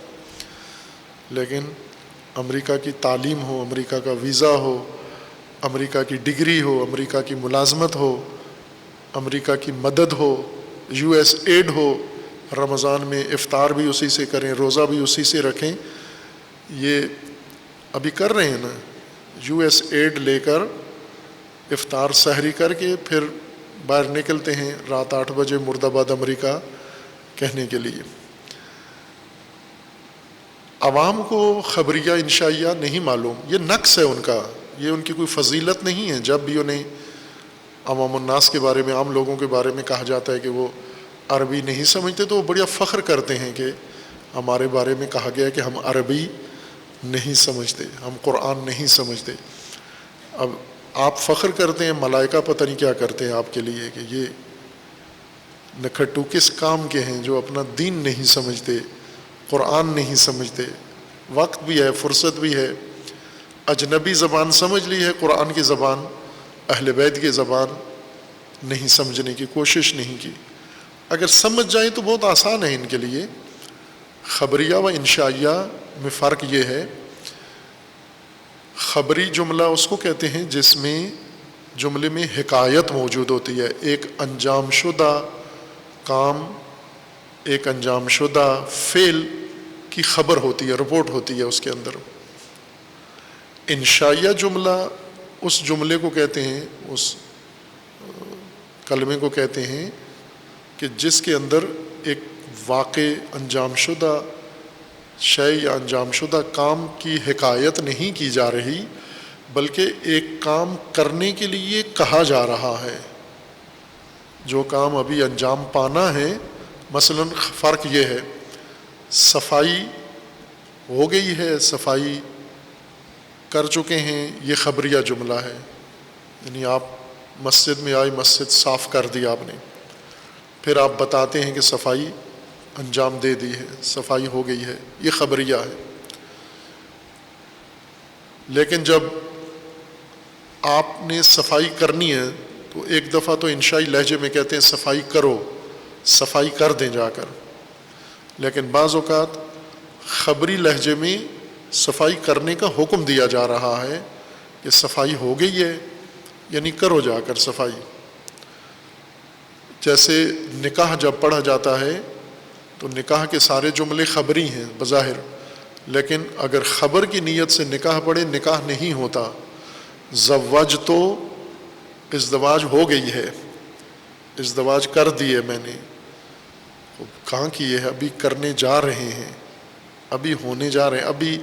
لیکن امریکہ کی تعلیم ہو، امریکہ کا ویزا ہو، امریکہ کی ڈگری ہو، امریکہ کی ملازمت ہو، امریکہ کی مدد ہو، یو ایس ایڈ ہو، رمضان میں افطار بھی اسی سے کریں، روزہ بھی اسی سے رکھیں. یہ ابھی کر رہے ہیں نا، یو ایس ایڈ لے کر افطار سحری کر کے پھر باہر نکلتے ہیں رات 8 بجے مرد آباد امریکہ کہنے کے لیے. عوام کو خبریہ انشائیہ نہیں معلوم، یہ نقص ہے ان کا، یہ ان کی کوئی فضیلت نہیں ہے. جب بھی انہیں عوام الناس کے بارے میں، عام لوگوں کے بارے میں کہا جاتا ہے کہ وہ عربی نہیں سمجھتے تو وہ بڑا فخر کرتے ہیں کہ ہمارے بارے میں کہا گیا کہ ہم عربی نہیں سمجھتے، ہم قرآن نہیں سمجھتے. اب آپ فخر کرتے ہیں، ملائکہ پتہ نہیں کیا کرتے ہیں آپ کے لیے کہ یہ نکھٹو کس کام کے ہیں جو اپنا دین نہیں سمجھتے، قرآن نہیں سمجھتے. وقت بھی ہے، فرصت بھی ہے، اجنبی زبان سمجھ لی ہے، قرآن کی زبان، اہل بیت کی زبان نہیں سمجھنے کی کوشش نہیں کی. اگر سمجھ جائیں تو بہت آسان ہے ان کے لیے. خبریہ و انشائیہ میں فرق یہ ہے، خبری جملہ اس کو کہتے ہیں جس میں جملے میں حکایت موجود ہوتی ہے، ایک انجام شدہ کام، ایک انجام شدہ فعل کی خبر ہوتی ہے، رپورٹ ہوتی ہے اس کے اندر. انشائیہ جملہ اس جملے کو کہتے ہیں، اس کلمے کو کہتے ہیں کہ جس کے اندر ایک واقع انجام شدہ شے یا انجام شدہ کام کی حکایت نہیں کی جا رہی، بلکہ ایک کام کرنے کے لیے کہا جا رہا ہے، جو کام ابھی انجام پانا ہے. مثلا فرق یہ ہے، صفائی ہو گئی ہے، صفائی کر چکے ہیں، یہ خبریہ جملہ ہے. یعنی آپ مسجد میں آئے، مسجد صاف کر دی آپ نے، پھر آپ بتاتے ہیں کہ صفائی انجام دے دی ہے، صفائی ہو گئی ہے، یہ خبریہ ہے. لیکن جب آپ نے صفائی کرنی ہے تو ایک دفعہ تو انشائی لہجے میں کہتے ہیں صفائی کرو، صفائی کر دیں جا کر. لیکن بعض اوقات خبری لہجے میں صفائی کرنے کا حکم دیا جا رہا ہے کہ صفائی ہو گئی ہے، یعنی کرو جا کر صفائی. جیسے نکاح جب پڑھا جاتا ہے تو نکاح کے سارے جملے خبری ہیں بظاہر، لیکن اگر خبر کی نیت سے نکاح پڑھے نکاح نہیں ہوتا. زوج تو ازدواج ہو گئی ہے، ازدواج کر دیے میں نے، کہاں کی ہے، ابھی کرنے جا رہے ہیں، ابھی ہونے جا رہے ہیں، ابھی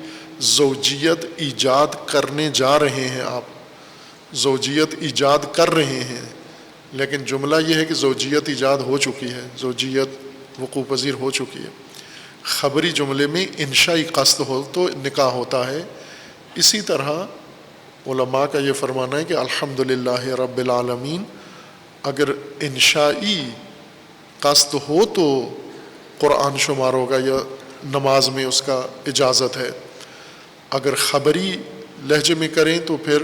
زوجیت ایجاد کرنے جا رہے ہیں، آپ زوجیت ایجاد کر رہے ہیں. لیکن جملہ یہ ہے کہ زوجیت ایجاد ہو چکی ہے، زوجیت وقوع پذیر ہو چکی ہے. خبری جملے میں انشائی قصد ہو تو نکاح ہوتا ہے. اسی طرح علماء کا یہ فرمانا ہے کہ الحمدللہ رب العالمین اگر انشائی قصد ہو تو قرآن شمار ہوگا یا نماز میں اس کا اجازت ہے. اگر خبری لہجے میں کریں تو پھر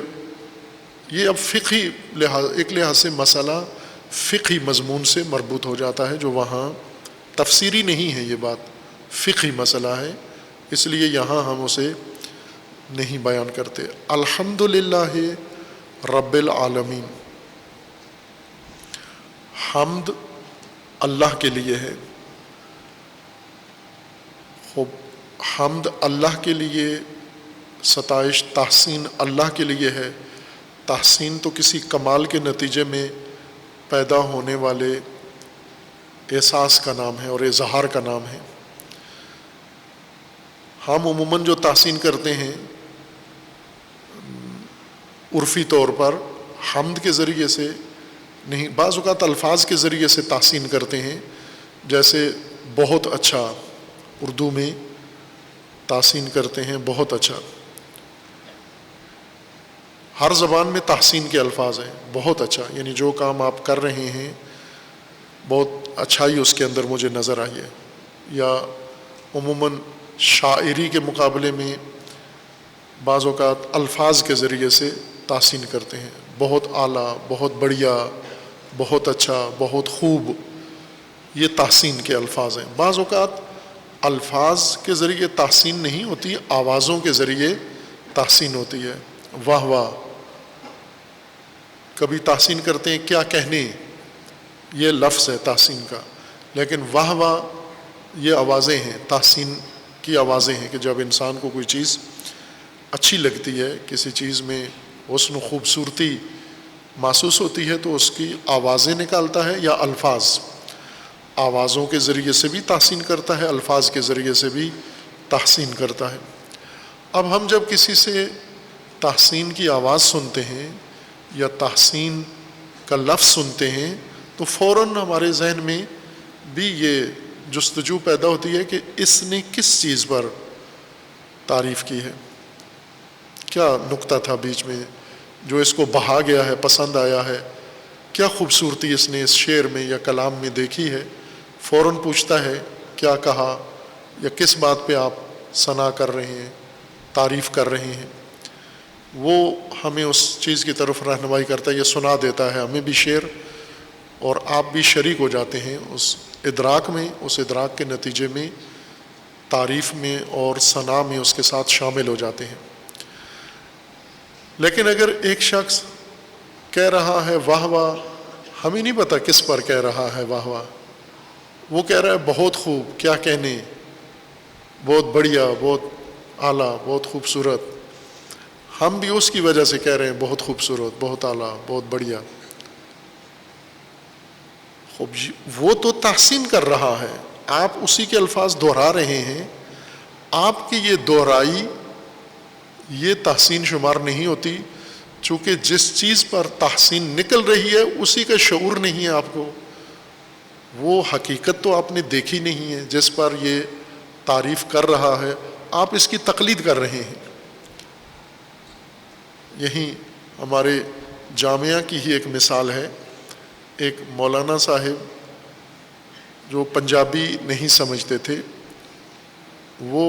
یہ اب فقہی لحاظ، ایک لحاظ سے مسئلہ فقہی مضمون سے مربوط ہو جاتا ہے، جو وہاں تفسیری نہیں ہے، یہ بات فقہی مسئلہ ہے، اس لیے یہاں ہم اسے نہیں بیان کرتے. الحمدللہ رب العالمین، حمد اللہ کے لیے ہے. خوب، حمد اللہ کے لیے ستائش تحسین اللہ کے لیے ہے۔ تحسین تو کسی کمال کے نتیجے میں پیدا ہونے والے احساس کا نام ہے اور اظہار کا نام ہے۔ ہم عموماً جو تحسین کرتے ہیں عرفی طور پر حمد کے ذریعے سے نہیں، بعض اوقات الفاظ کے ذریعے سے تحسین کرتے ہیں، جیسے بہت اچھا، اردو میں تحسین کرتے ہیں بہت اچھا۔ ہر زبان میں تحسین کے الفاظ ہیں، بہت اچھا، یعنی جو کام آپ کر رہے ہیں بہت اچھائی اس کے اندر مجھے نظر آئی ہے۔ یا عموماً شاعری کے مقابلے میں بعض اوقات الفاظ کے ذریعے سے تحسین کرتے ہیں، بہت اعلیٰ، بہت بڑھیا، بہت اچھا، بہت خوب، یہ تحسین کے الفاظ ہیں۔ بعض اوقات الفاظ کے ذریعے تحسین نہیں ہوتی، آوازوں کے ذریعے تحسین ہوتی ہے۔ واہ واہ، کبھی تحسین کرتے ہیں کیا کہنے، یہ لفظ ہے تحسین کا، لیکن واہ واہ یہ آوازیں ہیں، تحسین کی آوازیں ہیں کہ جب انسان کو کوئی چیز اچھی لگتی ہے، کسی چیز میں حسن و خوبصورتی محسوس ہوتی ہے تو اس کی آوازیں نکالتا ہے، یا الفاظ، آوازوں کے ذریعے سے بھی تحسین کرتا ہے، الفاظ کے ذریعے سے بھی تحسین کرتا ہے۔ اب ہم جب کسی سے تحسین کی آواز سنتے ہیں یا تحسین کا لفظ سنتے ہیں تو فوراً ہمارے ذہن میں بھی یہ جستجو پیدا ہوتی ہے کہ اس نے کس چیز پر تعریف کی ہے، کیا نقطہ تھا بیچ میں جو اس کو بہا گیا ہے، پسند آیا ہے، کیا خوبصورتی اس نے اس شعر میں یا کلام میں دیکھی ہے۔ فوراً پوچھتا ہے کیا کہا، یا کس بات پہ آپ ثنا کر رہے ہیں، تعریف کر رہے ہیں۔ وہ ہمیں اس چیز کی طرف رہنمائی کرتا ہے، یہ سنا دیتا ہے ہمیں بھی شعر، اور آپ بھی شریک ہو جاتے ہیں اس ادراک میں، اس ادراک کے نتیجے میں تعریف میں اور ثنا میں اس کے ساتھ شامل ہو جاتے ہیں۔ لیکن اگر ایک شخص کہہ رہا ہے واہ واہ، ہمیں نہیں پتہ کس پر کہہ رہا ہے واہ واہ، وہ کہہ رہا ہے بہت خوب، کیا کہنے، بہت بڑھیا، بہت اعلیٰ، بہت خوبصورت، ہم بھی اس کی وجہ سے کہہ رہے ہیں بہت خوبصورت، بہت اعلیٰ، بہت بڑھیا۔ وہ تو تحسین کر رہا ہے، آپ اسی کے الفاظ دہرا رہے ہیں، آپ کی یہ دہرائی یہ تحسین شمار نہیں ہوتی، چونکہ جس چیز پر تحسین نکل رہی ہے اسی کا شعور نہیں ہے آپ کو، وہ حقیقت تو آپ نے دیکھی نہیں ہے جس پر یہ تعریف کر رہا ہے، آپ اس کی تقلید کر رہے ہیں۔ یہی ہمارے جامعہ کی ہی ایک مثال ہے، ایک مولانا صاحب جو پنجابی نہیں سمجھتے تھے، وہ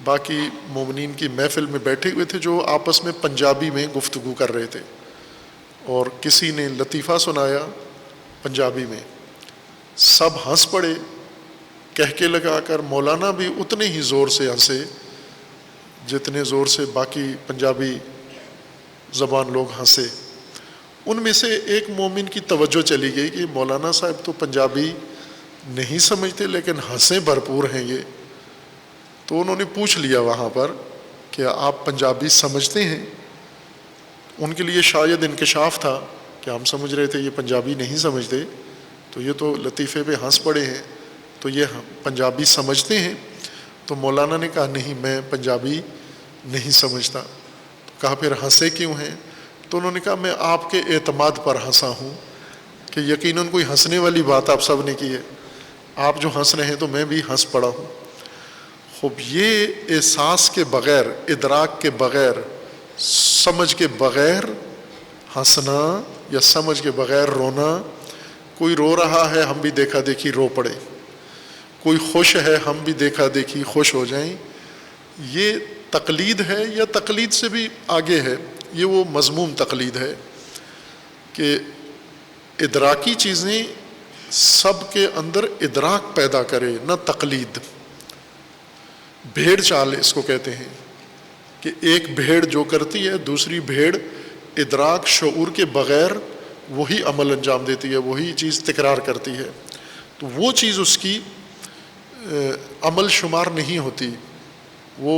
باقی مومنین کی محفل میں بیٹھے ہوئے تھے جو آپس میں پنجابی میں گفتگو کر رہے تھے، اور کسی نے لطیفہ سنایا پنجابی میں، سب ہنس پڑے کہہ لگا کر، مولانا بھی اتنے ہی زور سے ہنسے جتنے زور سے باقی پنجابی زبان لوگ ہنسے۔ ان میں سے ایک مومن کی توجہ چلی گئی کہ مولانا صاحب تو پنجابی نہیں سمجھتے لیکن ہنسیں بھرپور ہیں یہ، تو انہوں نے پوچھ لیا وہاں پر کہ آپ پنجابی سمجھتے ہیں؟ ان کے لیے شاید انکشاف تھا کہ ہم سمجھ رہے تھے یہ پنجابی نہیں سمجھتے، تو یہ تو لطیفے پہ ہنس پڑے ہیں، تو یہ پنجابی سمجھتے ہیں؟ تو مولانا نے کہا نہیں، میں پنجابی نہیں سمجھتا۔ کہا پھر ہنسے کیوں ہیں؟ تو انہوں نے کہا میں آپ کے اعتماد پر ہنسا ہوں کہ یقیناً کوئی ہنسنے والی بات آپ سب نے کی ہے، آپ جو ہنس رہے ہیں تو میں بھی ہنس پڑا ہوں۔ خوب یہ احساس کے بغیر، ادراک کے بغیر، سمجھ کے بغیر ہنسنا یا سمجھ کے بغیر رونا، کوئی رو رہا ہے ہم بھی دیکھا دیکھی رو پڑے، کوئی خوش ہے ہم بھی دیکھا دیکھی خوش ہو جائیں، یہ تقلید ہے، یا تقلید سے بھی آگے ہے، یہ وہ مذموم تقلید ہے کہ ادراکی چیزیں سب کے اندر ادراک پیدا کرے، نہ تقلید۔ بھیڑ چال اس کو کہتے ہیں کہ ایک بھیڑ جو کرتی ہے دوسری بھیڑ ادراک شعور کے بغیر وہی عمل انجام دیتی ہے، وہی چیز تکرار کرتی ہے، تو وہ چیز اس کی عمل شمار نہیں ہوتی، وہ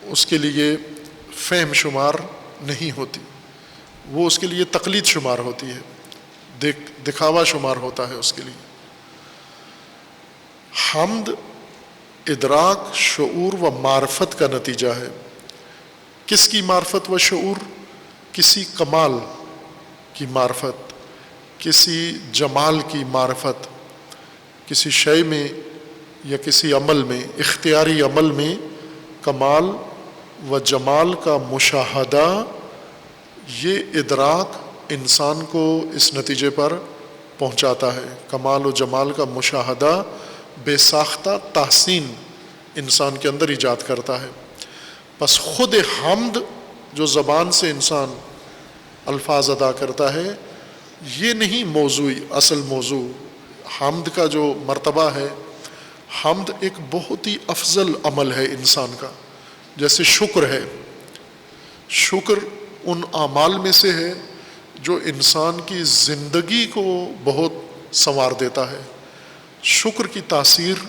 اس کے لیے فہم شمار نہیں ہوتی، وہ اس کے لیے تقلید شمار ہوتی ہے، دکھاوا شمار ہوتا ہے اس کے لیے۔ حمد ادراک، شعور و معرفت کا نتیجہ ہے۔ کس کی معرفت و شعور؟ کسی کمال کی معرفت، کسی جمال کی معرفت، کسی شے میں یا کسی عمل میں، اختیاری عمل میں کمال و جمال کا مشاہدہ، یہ ادراک انسان کو اس نتیجے پر پہنچاتا ہے۔ کمال و جمال کا مشاہدہ بے ساختہ تحسین انسان کے اندر ایجاد کرتا ہے۔ بس خود حمد جو زبان سے انسان الفاظ ادا کرتا ہے، یہ نہیں موضوع، اصل موضوع حمد کا جو مرتبہ ہے۔ حمد ایک بہت ہی افضل عمل ہے انسان کا، جیسے شکر ہے۔ شکر ان اعمال میں سے ہے جو انسان کی زندگی کو بہت سنوار دیتا ہے۔ شکر کی تاثیر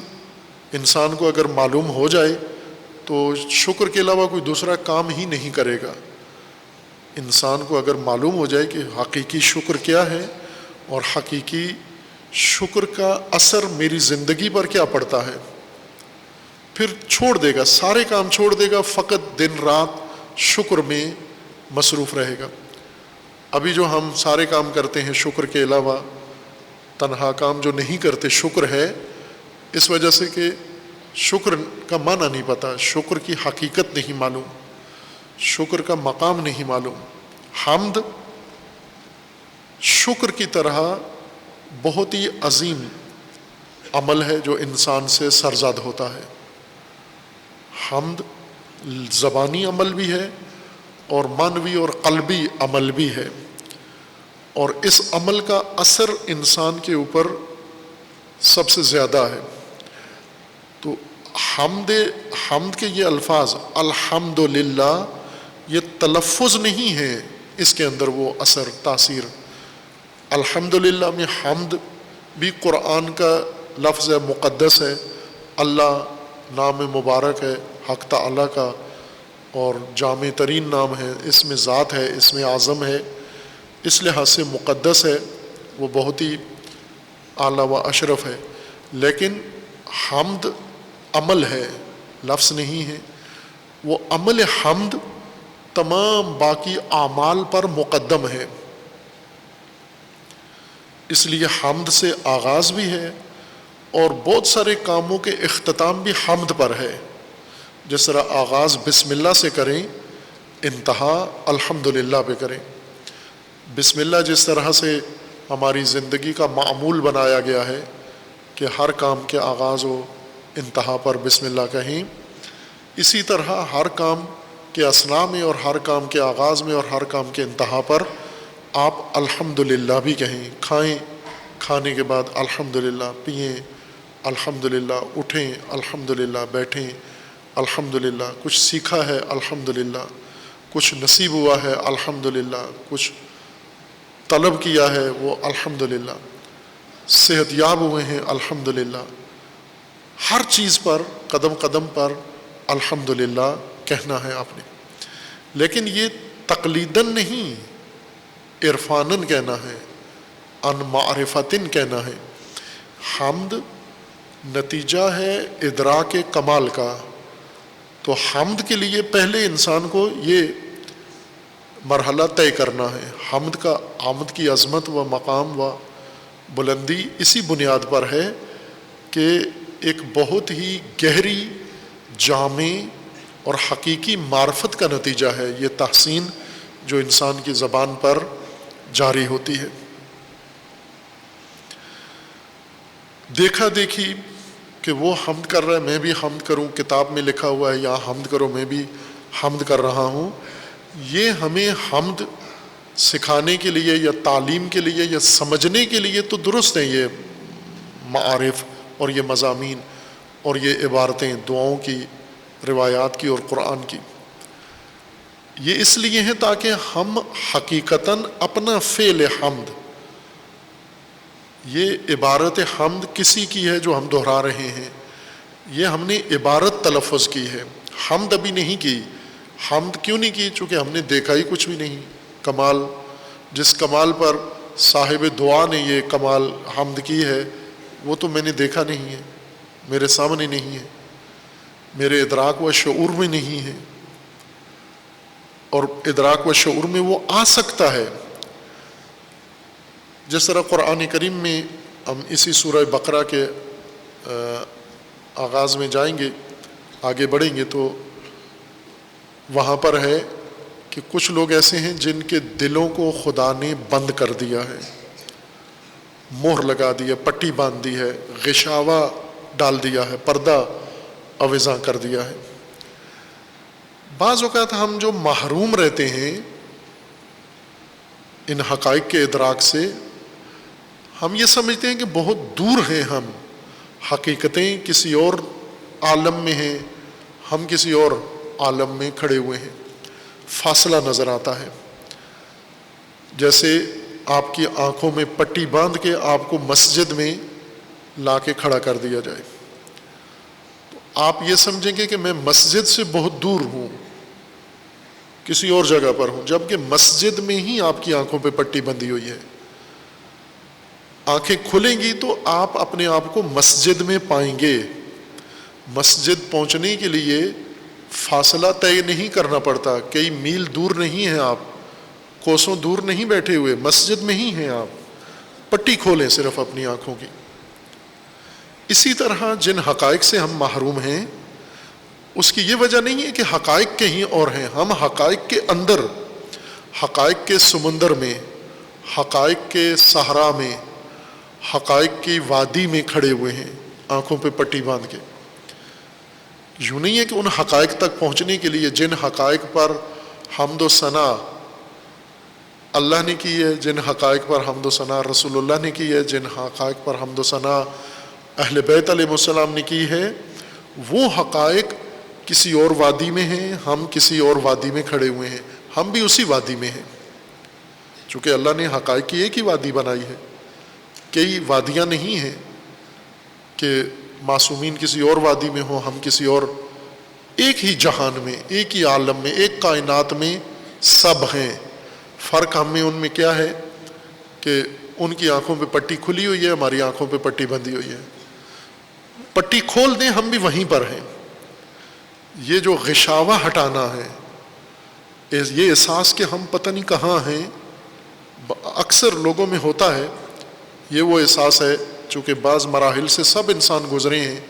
انسان کو اگر معلوم ہو جائے تو شکر کے علاوہ کوئی دوسرا کام ہی نہیں کرے گا۔ انسان کو اگر معلوم ہو جائے کہ حقیقی شکر کیا ہے اور حقیقی شکر کا اثر میری زندگی پر کیا پڑتا ہے، پھر چھوڑ دے گا، سارے کام چھوڑ دے گا، فقط دن رات شکر میں مصروف رہے گا۔ ابھی جو ہم سارے کام کرتے ہیں شکر کے علاوہ، تنہا کام جو نہیں کرتے شکر ہے، اس وجہ سے کہ شکر کا معنی نہیں پتہ، شکر کی حقیقت نہیں معلوم، شکر کا مقام نہیں معلوم۔ حمد شکر کی طرح بہت ہی عظیم عمل ہے جو انسان سے سرزاد ہوتا ہے۔ حمد زبانی عمل بھی ہے اور معنوی اور قلبی عمل بھی ہے، اور اس عمل کا اثر انسان کے اوپر سب سے زیادہ ہے۔ تو حمد کے یہ الفاظ الحمدللہ، یہ تلفظ نہیں ہے، اس کے اندر وہ اثر تاثیر۔ الحمدللہ میں حمد بھی قرآن کا لفظ ہے، مقدس ہے، اللہ نام مبارک ہے حق تعالیٰ کا، اور جامع ترین نام ہے، اس میں ذات ہے، اس میں اعظم ہے، اس لحاظ سے مقدس ہے، وہ بہت ہی اعلیٰ و اشرف ہے۔ لیکن حمد عمل ہے، لفظ نہیں ہے۔ وہ عمل حمد تمام باقی اعمال پر مقدم ہے، اس لیے حمد سے آغاز بھی ہے اور بہت سارے کاموں کے اختتام بھی حمد پر ہے۔ جس طرح آغاز بسم اللہ سے کریں، انتہا الحمدللہ پہ کریں۔ بسم اللہ جس طرح سے ہماری زندگی کا معمول بنایا گیا ہے کہ ہر کام کے آغاز و انتہا پر بسم اللہ کہیں، اسی طرح ہر کام کے اثناء میں اور ہر کام کے آغاز میں اور ہر کام کے انتہا پر آپ الحمدللہ بھی کہیں۔ کھائیں، کھانے کے بعد الحمدللہ، پئیں الحمدللہ، اٹھیں الحمدللہ، بیٹھیں الحمدللہ، کچھ سیکھا ہے الحمدللہ، کچھ نصیب ہوا ہے الحمدللہ، کچھ طلب کیا ہے وہ الحمدللہ، صحت یاب ہوئے ہیں الحمدللہ۔ ہر چیز پر قدم قدم پر الحمدللہ کہنا ہے آپ نے، لیکن یہ تقلیداً نہیں، عرفاناً کہنا ہے، ان معرفتاً کہنا ہے۔ حمد نتیجہ ہے ادراک کمال کا، تو حمد کے لیے پہلے انسان کو یہ مرحلہ طے کرنا ہے۔ حمد کی عظمت و مقام و بلندی اسی بنیاد پر ہے کہ ایک بہت ہی گہری، جامع اور حقیقی معرفت کا نتیجہ ہے یہ تحسین جو انسان کی زبان پر جاری ہوتی ہے۔ دیکھا دیکھی کہ وہ حمد کر رہا ہے میں بھی حمد کروں، کتاب میں لکھا ہوا ہے یہاں حمد کرو، میں بھی حمد کر رہا ہوں، یہ ہمیں حمد سکھانے کے لیے یا تعلیم کے لیے یا سمجھنے کے لیے تو درست ہیں یہ معارف اور یہ مضامین اور یہ عبارتیں دعاؤں کی، روایات کی اور قرآن کی، یہ اس لیے ہیں تاکہ ہم حقیقتاً اپنا فعل حمد، یہ عبارت حمد کسی کی ہے جو ہم دہرا رہے ہیں، یہ ہم نے عبارت تلفظ کی ہے، حمد ابھی نہیں کی. حمد کیوں نہیں کی؟ چونکہ ہم نے دیکھا ہی کچھ بھی نہیں. کمال، جس کمال پر صاحب دعا نے یہ کمال حمد کی ہے وہ تو میں نے دیکھا نہیں ہے، میرے سامنے نہیں ہے، میرے ادراک و شعور میں نہیں ہے. اور ادراک و شعور میں وہ آ سکتا ہے. جس طرح قرآن کریم میں ہم اسی سورہ بقرہ کے آغاز میں جائیں گے، آگے بڑھیں گے تو وہاں پر ہے کہ کچھ لوگ ایسے ہیں جن کے دلوں کو خدا نے بند کر دیا ہے، مہر لگا دی ہے، پٹی باندھ دی ہے، غشاوہ ڈال دیا ہے، پردہ آویزاں کر دیا ہے. بعض اوقات ہم جو محروم رہتے ہیں ان حقائق کے ادراک سے، ہم یہ سمجھتے ہیں کہ بہت دور ہیں ہم، حقیقتیں کسی اور عالم میں ہیں، ہم کسی اور عالم میں کھڑے ہوئے ہیں. فاصلہ نظر آتا ہے. جیسے آپ کی آنکھوں میں پٹی باندھ کے آپ کو مسجد میں لا کے کھڑا کر دیا جائے تو آپ یہ سمجھیں گے کہ میں مسجد سے بہت دور ہوں، کسی اور جگہ پر ہوں، جبکہ مسجد میں ہی آپ کی آنکھوں پہ پٹی بندھی ہوئی ہے. آنکھیں کھلیں گی تو آپ اپنے آپ کو مسجد میں پائیں گے. مسجد پہنچنے کے لیے فاصلہ طے نہیں کرنا پڑتا، کئی میل دور نہیں ہیں، آپ کوسوں دور نہیں بیٹھے ہوئے، مسجد میں ہی ہیں آپ. پٹی کھولیں صرف اپنی آنکھوں کی. اسی طرح جن حقائق سے ہم محروم ہیں اس کی یہ وجہ نہیں ہے کہ حقائق کہیں اور ہیں، ہم حقائق کے اندر، حقائق کے سمندر میں، حقائق کے صحرا میں، حقائق کی وادی میں کھڑے ہوئے ہیں آنکھوں پہ پٹی باندھ کے. یوں نہیں ہے کہ ان حقائق تک پہنچنے کے لیے جن حقائق پر حمد و ثنا اللہ نے کی ہے، جن حقائق پر حمد و ثنا رسول اللہ نے کی ہے، جن حقائق پر حمد و ثنا اہل بیت علیہ السلام نے کی ہے، وہ حقائق کسی اور وادی میں ہیں، ہم کسی اور وادی میں کھڑے ہوئے ہیں. ہم بھی اسی وادی میں ہیں چونکہ اللہ نے حقائق کی ایک ہی وادی بنائی ہے، کئی وادیاں نہیں ہیں کہ معصومین کسی اور وادی میں ہوں، ہم کسی اور. ایک ہی جہان میں، ایک ہی عالم میں، ایک کائنات میں سب ہیں. فرق ہم میں ان میں کیا ہے کہ ان کی آنکھوں پہ پٹی کھلی ہوئی ہے، ہماری آنکھوں پہ پٹی بندھی ہوئی ہے. پٹی کھول دیں ہم بھی وہیں پر ہیں. یہ جو غشاوہ ہٹانا ہے، یہ احساس کہ ہم پتہ نہیں کہاں ہیں، اکثر لوگوں میں ہوتا ہے. یہ وہ احساس ہے چونکہ بعض مراحل سے سب انسان گزرے ہیں.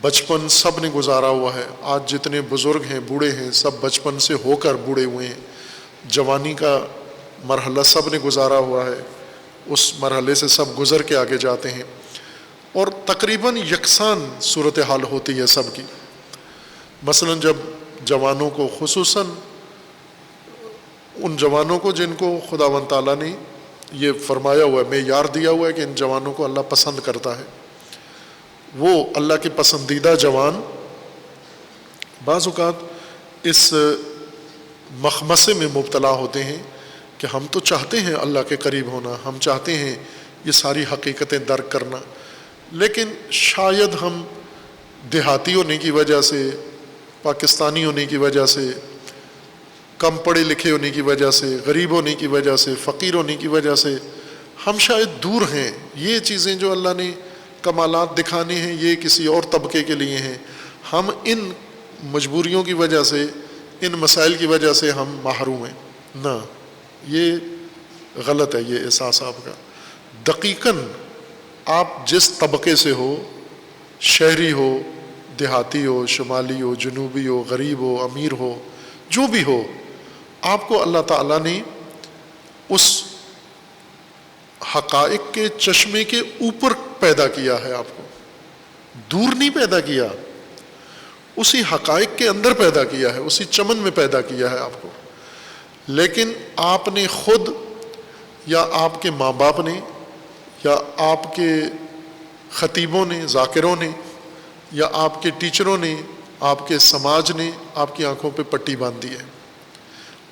بچپن سب نے گزارا ہوا ہے. آج جتنے بزرگ ہیں، بوڑھے ہیں، سب بچپن سے ہو کر بوڑھے ہوئے ہیں. جوانی کا مرحلہ سب نے گزارا ہوا ہے، اس مرحلے سے سب گزر کے آگے جاتے ہیں اور تقریباً یکساں صورتحال ہوتی ہے سب کی. مثلا جب جوانوں کو، خصوصاً ان جوانوں کو جن کو خداوند تعالیٰ نے یہ فرمایا ہوا ہے، معیار دیا ہوا ہے کہ ان جوانوں کو اللہ پسند کرتا ہے، وہ اللہ کے پسندیدہ جوان بعض اوقات اس مخمصے میں مبتلا ہوتے ہیں کہ ہم تو چاہتے ہیں اللہ کے قریب ہونا، ہم چاہتے ہیں یہ ساری حقیقتیں درک کرنا، لیکن شاید ہم دیہاتی ہونے کی وجہ سے، پاکستانی ہونے کی وجہ سے، کم پڑھے لکھے ہونے کی وجہ سے، غریب ہونے کی وجہ سے، فقیر ہونے کی وجہ سے ہم شاید دور ہیں. یہ چیزیں جو اللہ نے کمالات دکھانے ہیں یہ کسی اور طبقے کے لیے ہیں. ہم ان مجبوریوں کی وجہ سے، ان مسائل کی وجہ سے ہم محروم ہیں. نہ، یہ غلط ہے یہ احساس آپ کا. دقیقاً آپ جس طبقے سے ہو، شہری ہو، دیہاتی ہو، شمالی ہو، جنوبی ہو، غریب ہو، امیر ہو، جو بھی ہو، آپ کو اللہ تعالیٰ نے اس حقائق کے چشمے کے اوپر پیدا کیا ہے. آپ کو دور نہیں پیدا کیا، اسی حقائق کے اندر پیدا کیا ہے، اسی چمن میں پیدا کیا ہے آپ کو. لیکن آپ نے خود یا آپ کے ماں باپ نے یا آپ کے خطیبوں نے، ذاکروں نے، یا آپ کے ٹیچروں نے، آپ کے سماج نے آپ کی آنکھوں پہ پٹی باندھ دی ہے.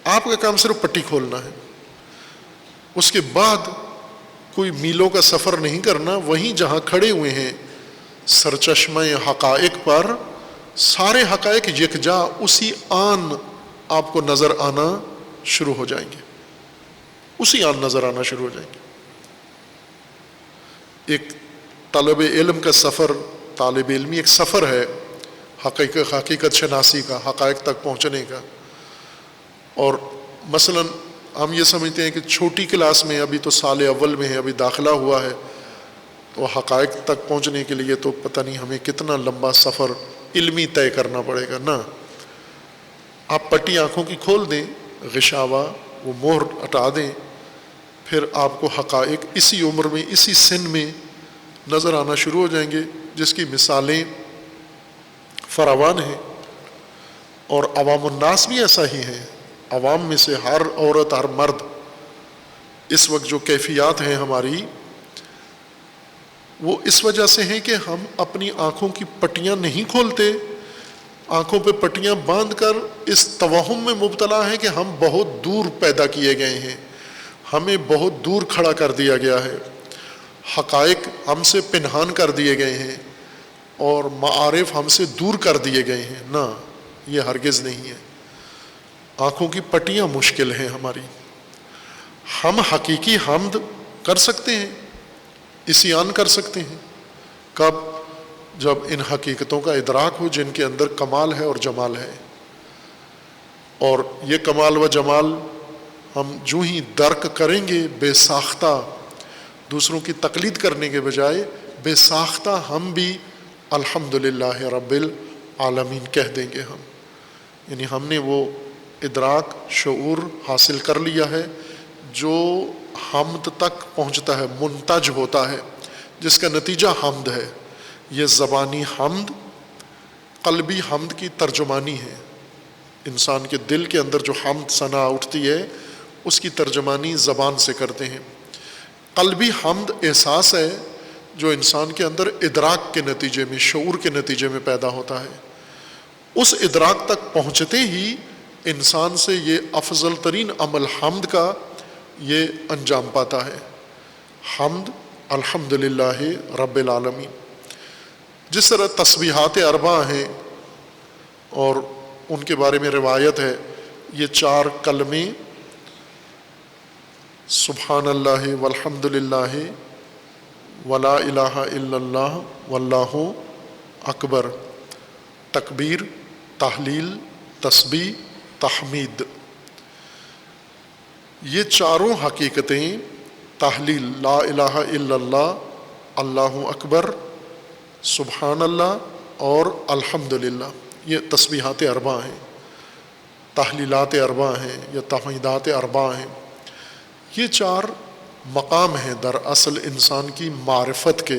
آپ کا کام صرف پٹی کھولنا ہے. اس کے بعد کوئی میلوں کا سفر نہیں کرنا. وہیں جہاں کھڑے ہوئے ہیں سرچشمہ حقائق پر، سارے حقائق یکجا اسی آن آپ کو نظر آنا شروع ہو جائیں گے، اسی آن نظر آنا شروع ہو جائیں گے۔ ایک طالب علم کا سفر، طالب علمی ایک سفر ہے حقیقت شناسی کا، حقائق تک پہنچنے کا۔ اور مثلا ہم یہ سمجھتے ہیں کہ چھوٹی کلاس میں، ابھی تو سال اول میں ہے، ابھی داخلہ ہوا ہے، تو حقائق تک پہنچنے کے لیے تو پتہ نہیں ہمیں کتنا لمبا سفر علمی طے کرنا پڑے گا نا۔ آپ پٹی آنکھوں کی کھول دیں، غشاوہ وہ مہر ہٹا دیں، پھر آپ کو حقائق اسی عمر میں، اسی سن میں نظر آنا شروع ہو جائیں گے، جس کی مثالیں فراوان ہیں۔ اور عوام الناس بھی ایسا ہی ہیں، عوام میں سے ہر عورت، ہر مرد، اس وقت جو کیفیات ہیں ہماری، وہ اس وجہ سے ہیں کہ ہم اپنی آنکھوں کی پٹیاں نہیں کھولتے، آنکھوں پہ پٹیاں باندھ کر اس توہم میں مبتلا ہیں کہ ہم بہت دور پیدا کیے گئے ہیں، ہمیں بہت دور کھڑا کر دیا گیا ہے، حقائق ہم سے پنہان کر دیے گئے ہیں، اور معارف ہم سے دور کر دیے گئے ہیں۔ نہ، یہ ہرگز نہیں ہے۔ آنکھوں کی پٹیاں مشکل ہیں ہماری۔ ہم حقیقی حمد کر سکتے ہیں، عصیان کر سکتے ہیں، کب؟ جب ان حقیقتوں کا ادراک ہو جن کے اندر کمال ہے اور جمال ہے۔ اور یہ کمال و جمال ہم جو ہی درک کریں گے، بے ساختہ دوسروں کی تقلید کرنے کے بجائے بے ساختہ ہم بھی الحمدللہ رب العالمین کہہ دیں گے ہم، یعنی ہم نے وہ ادراک، شعور حاصل کر لیا ہے جو حمد تک پہنچتا ہے، منتج ہوتا ہے، جس کا نتیجہ حمد ہے۔ یہ زبانی حمد قلبی حمد کی ترجمانی ہے۔ انسان کے دل کے اندر جو حمد ثنا اٹھتی ہے، اس کی ترجمانی زبان سے کرتے ہیں۔ قلبی حمد احساس ہے جو انسان کے اندر ادراک کے نتیجے میں، شعور کے نتیجے میں پیدا ہوتا ہے۔ اس ادراک تک پہنچتے ہی انسان سے یہ افضل ترین عمل حمد کا یہ انجام پاتا ہے۔ حمد الحمدللہ رب العالمین۔ جس طرح تسبیحات اربع ہیں اور ان کے بارے میں روایت ہے، یہ 4 کلمے سبحان اللہ والحمد للہ ولا الہ الا اللہ واللہ اکبر، تکبیر، تحلیل، تسبیح، تحمید، یہ چاروں حقیقتیں، تحلیل لا الہ الا اللہ، اللہ اکبر، سبحان اللہ اور الحمدللہ، یہ تسبیحات اربع ہیں، تحلیلات اربع ہیں یا تحمیدات اربع ہیں۔ یہ 4 مقام ہیں دراصل انسان کی معرفت کے،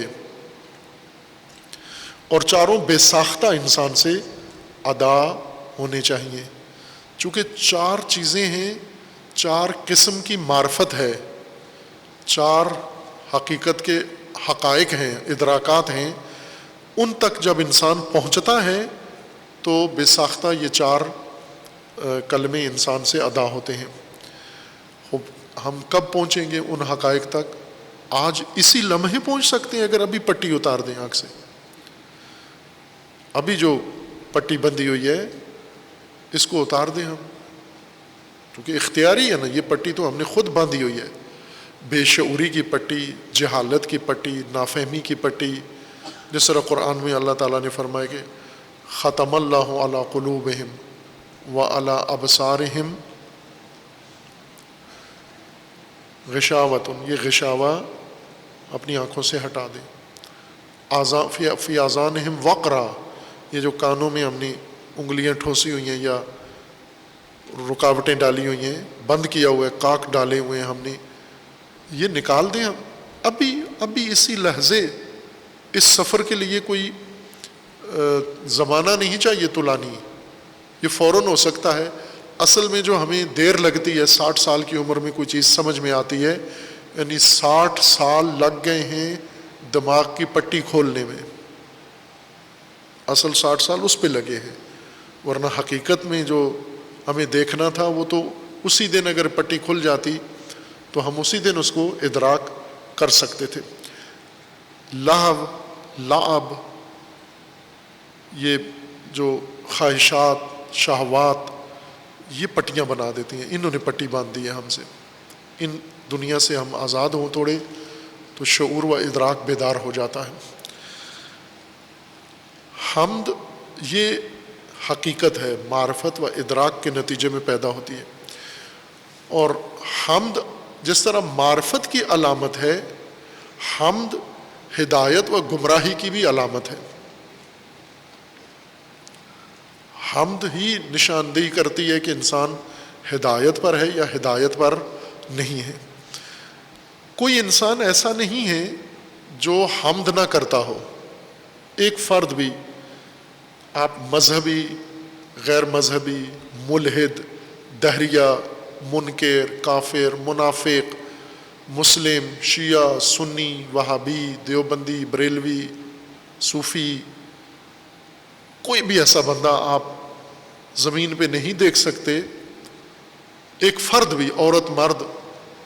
اور چاروں بے ساختہ انسان سے ادا ہونے چاہیے۔ چونکہ 4 چیزیں ہیں، 4 قسم کی معرفت ہے، 4 حقیقت کے حقائق ہیں، ادراکات ہیں، ان تک جب انسان پہنچتا ہے تو بے ساختہ یہ 4 کلمے انسان سے ادا ہوتے ہیں۔ ہم کب پہنچیں گے ان حقائق تک؟ آج اسی لمحے پہنچ سکتے ہیں اگر ابھی پٹی اتار دیں آنکھ سے۔ ابھی جو پٹی بندھی ہوئی ہے اس کو اتار دیں ہم، کیونکہ اختیاری ہے نا، یہ پٹی تو ہم نے خود باندھی ہوئی ہے۔ بے شعوری کی پٹی، جہالت کی پٹی، نافہمی کی پٹی، جس طرح قرآن میں اللہ تعالیٰ نے فرمایا کہ ختم اللہ علی قلوبہم وعلی ابصارہم غشاوۃ، یہ غشاوہ اپنی آنکھوں سے ہٹا دیں۔ فی آذانہم وقرا، یہ جو کانوں میں ہم نے انگلیاں ٹھوسی ہوئی ہیں یا رکاوٹیں ڈالی ہوئی ہیں، بند کیا ہوا ہے، کاک ڈالے ہوئے ہیں ہم نے، یہ نکال دیں ہم ابھی اسی لحظے۔ اس سفر کے لیے کوئی زمانہ نہیں چاہیے طولانی، یہ فوراً ہو سکتا ہے۔ اصل میں جو ہمیں دیر لگتی ہے، 60 سال کی عمر میں کوئی چیز سمجھ میں آتی ہے، یعنی 60 سال لگ گئے ہیں دماغ کی پٹی کھولنے میں، اصل 60 سال اس پہ لگے ہیں، ورنہ حقیقت میں جو ہمیں دیکھنا تھا وہ تو اسی دن اگر پٹی کھل جاتی تو ہم اسی دن اس کو ادراک کر سکتے تھے۔ لہو، لعب، یہ جو خواہشات، شہوات، یہ پٹیاں بنا دیتی ہیں. انہوں نے پٹی باندھ دی ہے ہم سے. ان دنیا سے ہم آزاد ہوں تھوڑے تو شعور و ادراک بیدار ہو جاتا ہے. حمد یہ حقیقت ہے، معرفت و ادراک کے نتیجے میں پیدا ہوتی ہے. اور حمد جس طرح معرفت کی علامت ہے، حمد ہدایت و گمراہی کی بھی علامت ہے. حمد ہی نشاندہی کرتی ہے کہ انسان ہدایت پر ہے یا ہدایت پر نہیں ہے. کوئی انسان ایسا نہیں ہے جو حمد نہ کرتا ہو. ایک فرد بھی، آپ مذہبی، غیر مذہبی، ملحد، دہریہ، منکر، کافر، منافق، مسلم، شیعہ، سنی، وہابی، دیوبندی، بریلوی، صوفی، کوئی بھی ایسا بندہ آپ زمین پہ نہیں دیکھ سکتے، ایک فرد بھی، عورت مرد،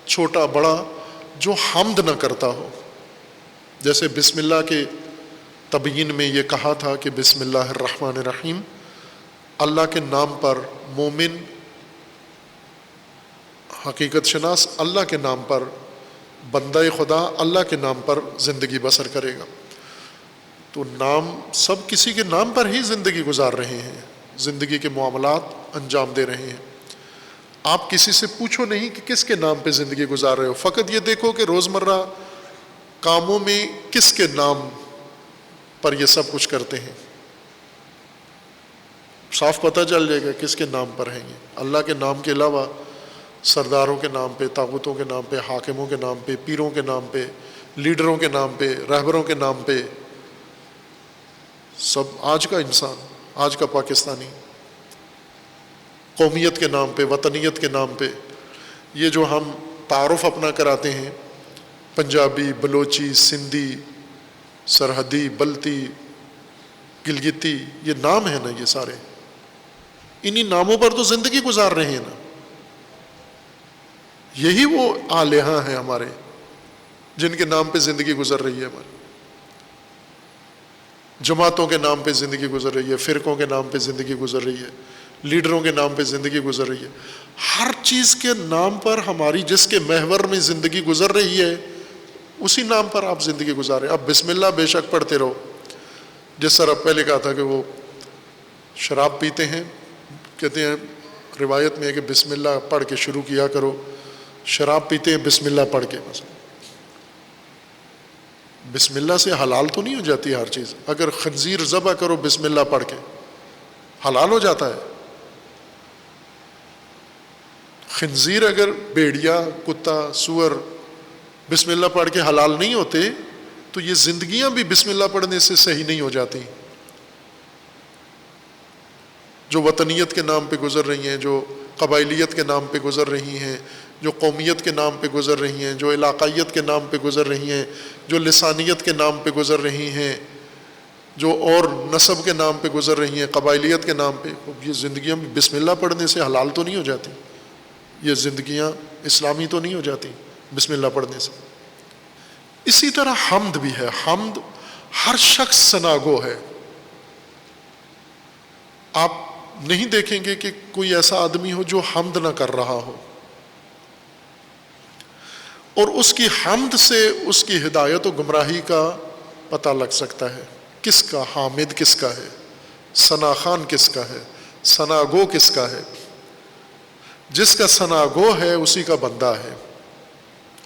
چھوٹا بڑا، جو حمد نہ کرتا ہو. جیسے بسم اللہ کے تبیین میں یہ کہا تھا کہ بسم اللہ الرحمن الرحیم، اللہ کے نام پر مومن، حقیقت شناس اللہ کے نام پر، بندہ خدا اللہ کے نام پر زندگی بسر کرے گا. تو نام، سب کسی کے نام پر ہی زندگی گزار رہے ہیں، زندگی کے معاملات انجام دے رہے ہیں. آپ کسی سے پوچھو نہیں کہ کس کے نام پہ زندگی گزار رہے ہو، فقط یہ دیکھو کہ روزمرہ کاموں میں کس کے نام پر یہ سب کچھ کرتے ہیں. صاف پتہ چل جائے گا کس کے نام پر ہیں یہ. اللہ کے نام کے علاوہ سرداروں کے نام پہ، طاغوتوں کے نام پہ، حاکموں کے نام پہ، پیروں کے نام پہ، لیڈروں کے نام پہ، رہبروں کے نام پہ، سب آج کا انسان، آج کا پاکستانی قومیت کے نام پہ، وطنیت کے نام پہ، یہ جو ہم تعارف اپنا کراتے ہیں، پنجابی، بلوچی، سندھی، سرحدی، بلتی، گلگتی، یہ نام ہے نا، یہ سارے انہی ناموں پر تو زندگی گزار رہے ہیں نا. یہی وہ آلیہا ہیں ہمارے جن کے نام پہ زندگی گزر رہی ہے ہماری. جماعتوں کے نام پہ زندگی گزر رہی ہے، فرقوں کے نام پہ زندگی گزر رہی ہے، لیڈروں کے نام پہ زندگی گزر رہی ہے. ہر چیز کے نام پر ہماری جس کے محور میں زندگی گزر رہی ہے، اسی نام پر آپ زندگی گزارے. اب بسم اللہ بے شک پڑھتے رہو. جس طرح پہلے کہا تھا کہ وہ شراب پیتے ہیں، کہتے ہیں روایت میں ہے کہ بسم اللہ پڑھ کے شروع کیا کرو. شراب پیتے ہیں بسم اللہ پڑھ کے. بسم اللہ سے حلال تو نہیں ہو جاتی ہر چیز. اگر خنزیر ذبح کرو بسم اللہ پڑھ کے، حلال ہو جاتا ہے. خنزیر اگر بھیڑیا، کتا، سور بسم اللہ پڑھ کے حلال نہیں ہوتے تو یہ زندگیاں بھی بسم اللہ پڑھنے سے صحیح نہیں ہو جاتی. جو وطنیت کے نام پہ گزر رہی ہیں، جو قبائلیت کے نام پہ گزر رہی ہیں، جو قومیت کے نام پہ گزر رہی ہیں، جو علاقائیت کے نام پہ گزر رہی ہیں، جو لسانیت کے نام پہ گزر رہی ہیں، جو اور نسب کے نام پہ گزر رہی ہیں، قبائلیت کے نام پہ، یہ زندگیاں بسم اللہ پڑھنے سے حلال تو نہیں ہو جاتی. یہ زندگیاں اسلامی تو نہیں ہو جاتی بسم اللہ پڑھنے سے. اسی طرح حمد بھی ہے. حمد ہر شخص ثناگو ہے. آپ نہیں دیکھیں گے کہ کوئی ایسا آدمی ہو جو حمد نہ کر رہا ہو، اور اس کی حمد سے اس کی ہدایت و گمراہی کا پتہ لگ سکتا ہے. کس کا حامد کس کا ہے، ثناخوان کس کا ہے، ثناگو کس کا ہے. جس کا ثناگو ہے اسی کا بندہ ہے،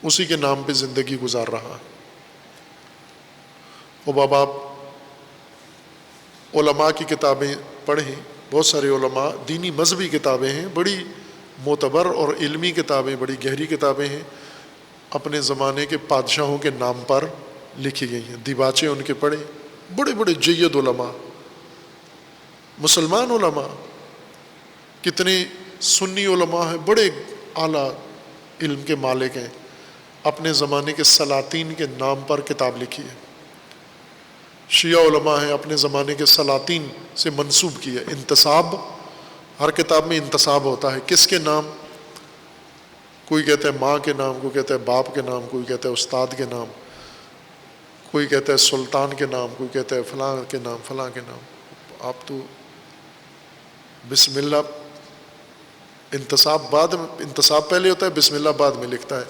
اسی کے نام پہ زندگی گزار رہا ہے. وہ باب آپ علماء کی کتابیں پڑھیں، بہت سارے علماء، دینی مذہبی کتابیں ہیں، بڑی معتبر اور علمی کتابیں، بڑی گہری کتابیں ہیں، اپنے زمانے کے بادشاہوں کے نام پر لکھی گئی ہیں. دیباچے ان کے پڑھیں. بڑے بڑے جید علماء، مسلمان علماء، کتنے سنی علماء ہیں، بڑے اعلیٰ علم کے مالک ہیں، اپنے زمانے کے سلاطین کے نام پر کتاب لکھی ہے. شیعہ علماء ہیں، اپنے زمانے کے سلاطین سے منسوب کی ہے. انتساب، ہر کتاب میں انتساب ہوتا ہے. کس کے نام؟ کوئی کہتا ہے ماں کے نام، کوئی کہتا ہے باپ کے نام، کوئی کہتا ہے استاد کے نام، کوئی کہتا ہے سلطان کے نام، کوئی کہتا ہے فلاں کے نام، فلاں کے نام. آپ تو بسم اللہ انتصاب پہلے ہوتا ہے، بسم اللہ بعد میں لکھتا ہے.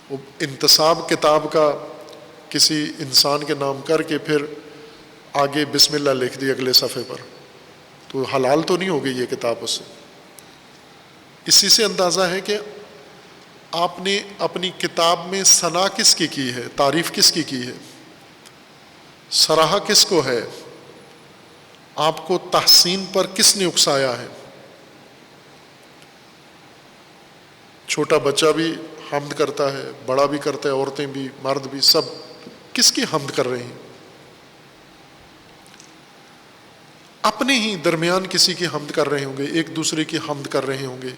وہ انتصاب کتاب کا کسی انسان کے نام کر کے پھر آگے بسم اللہ لکھ دی اگلے صفحے پر، تو حلال تو نہیں ہو گئی یہ کتاب اس سے. اسی سے اندازہ ہے کہ آپ نے اپنی کتاب میں ثنا کس کی ہے، تعریف کس کی ہے، سراہا کس کو ہے، آپ کو تحسین پر کس نے اکسایا ہے. چھوٹا بچہ بھی حمد کرتا ہے، بڑا بھی کرتا ہے، عورتیں بھی مرد بھی، سب کس کی حمد کر رہے ہیں؟ اپنے ہی درمیان کسی کی حمد کر رہے ہوں گے، ایک دوسرے کی حمد کر رہے ہوں گے،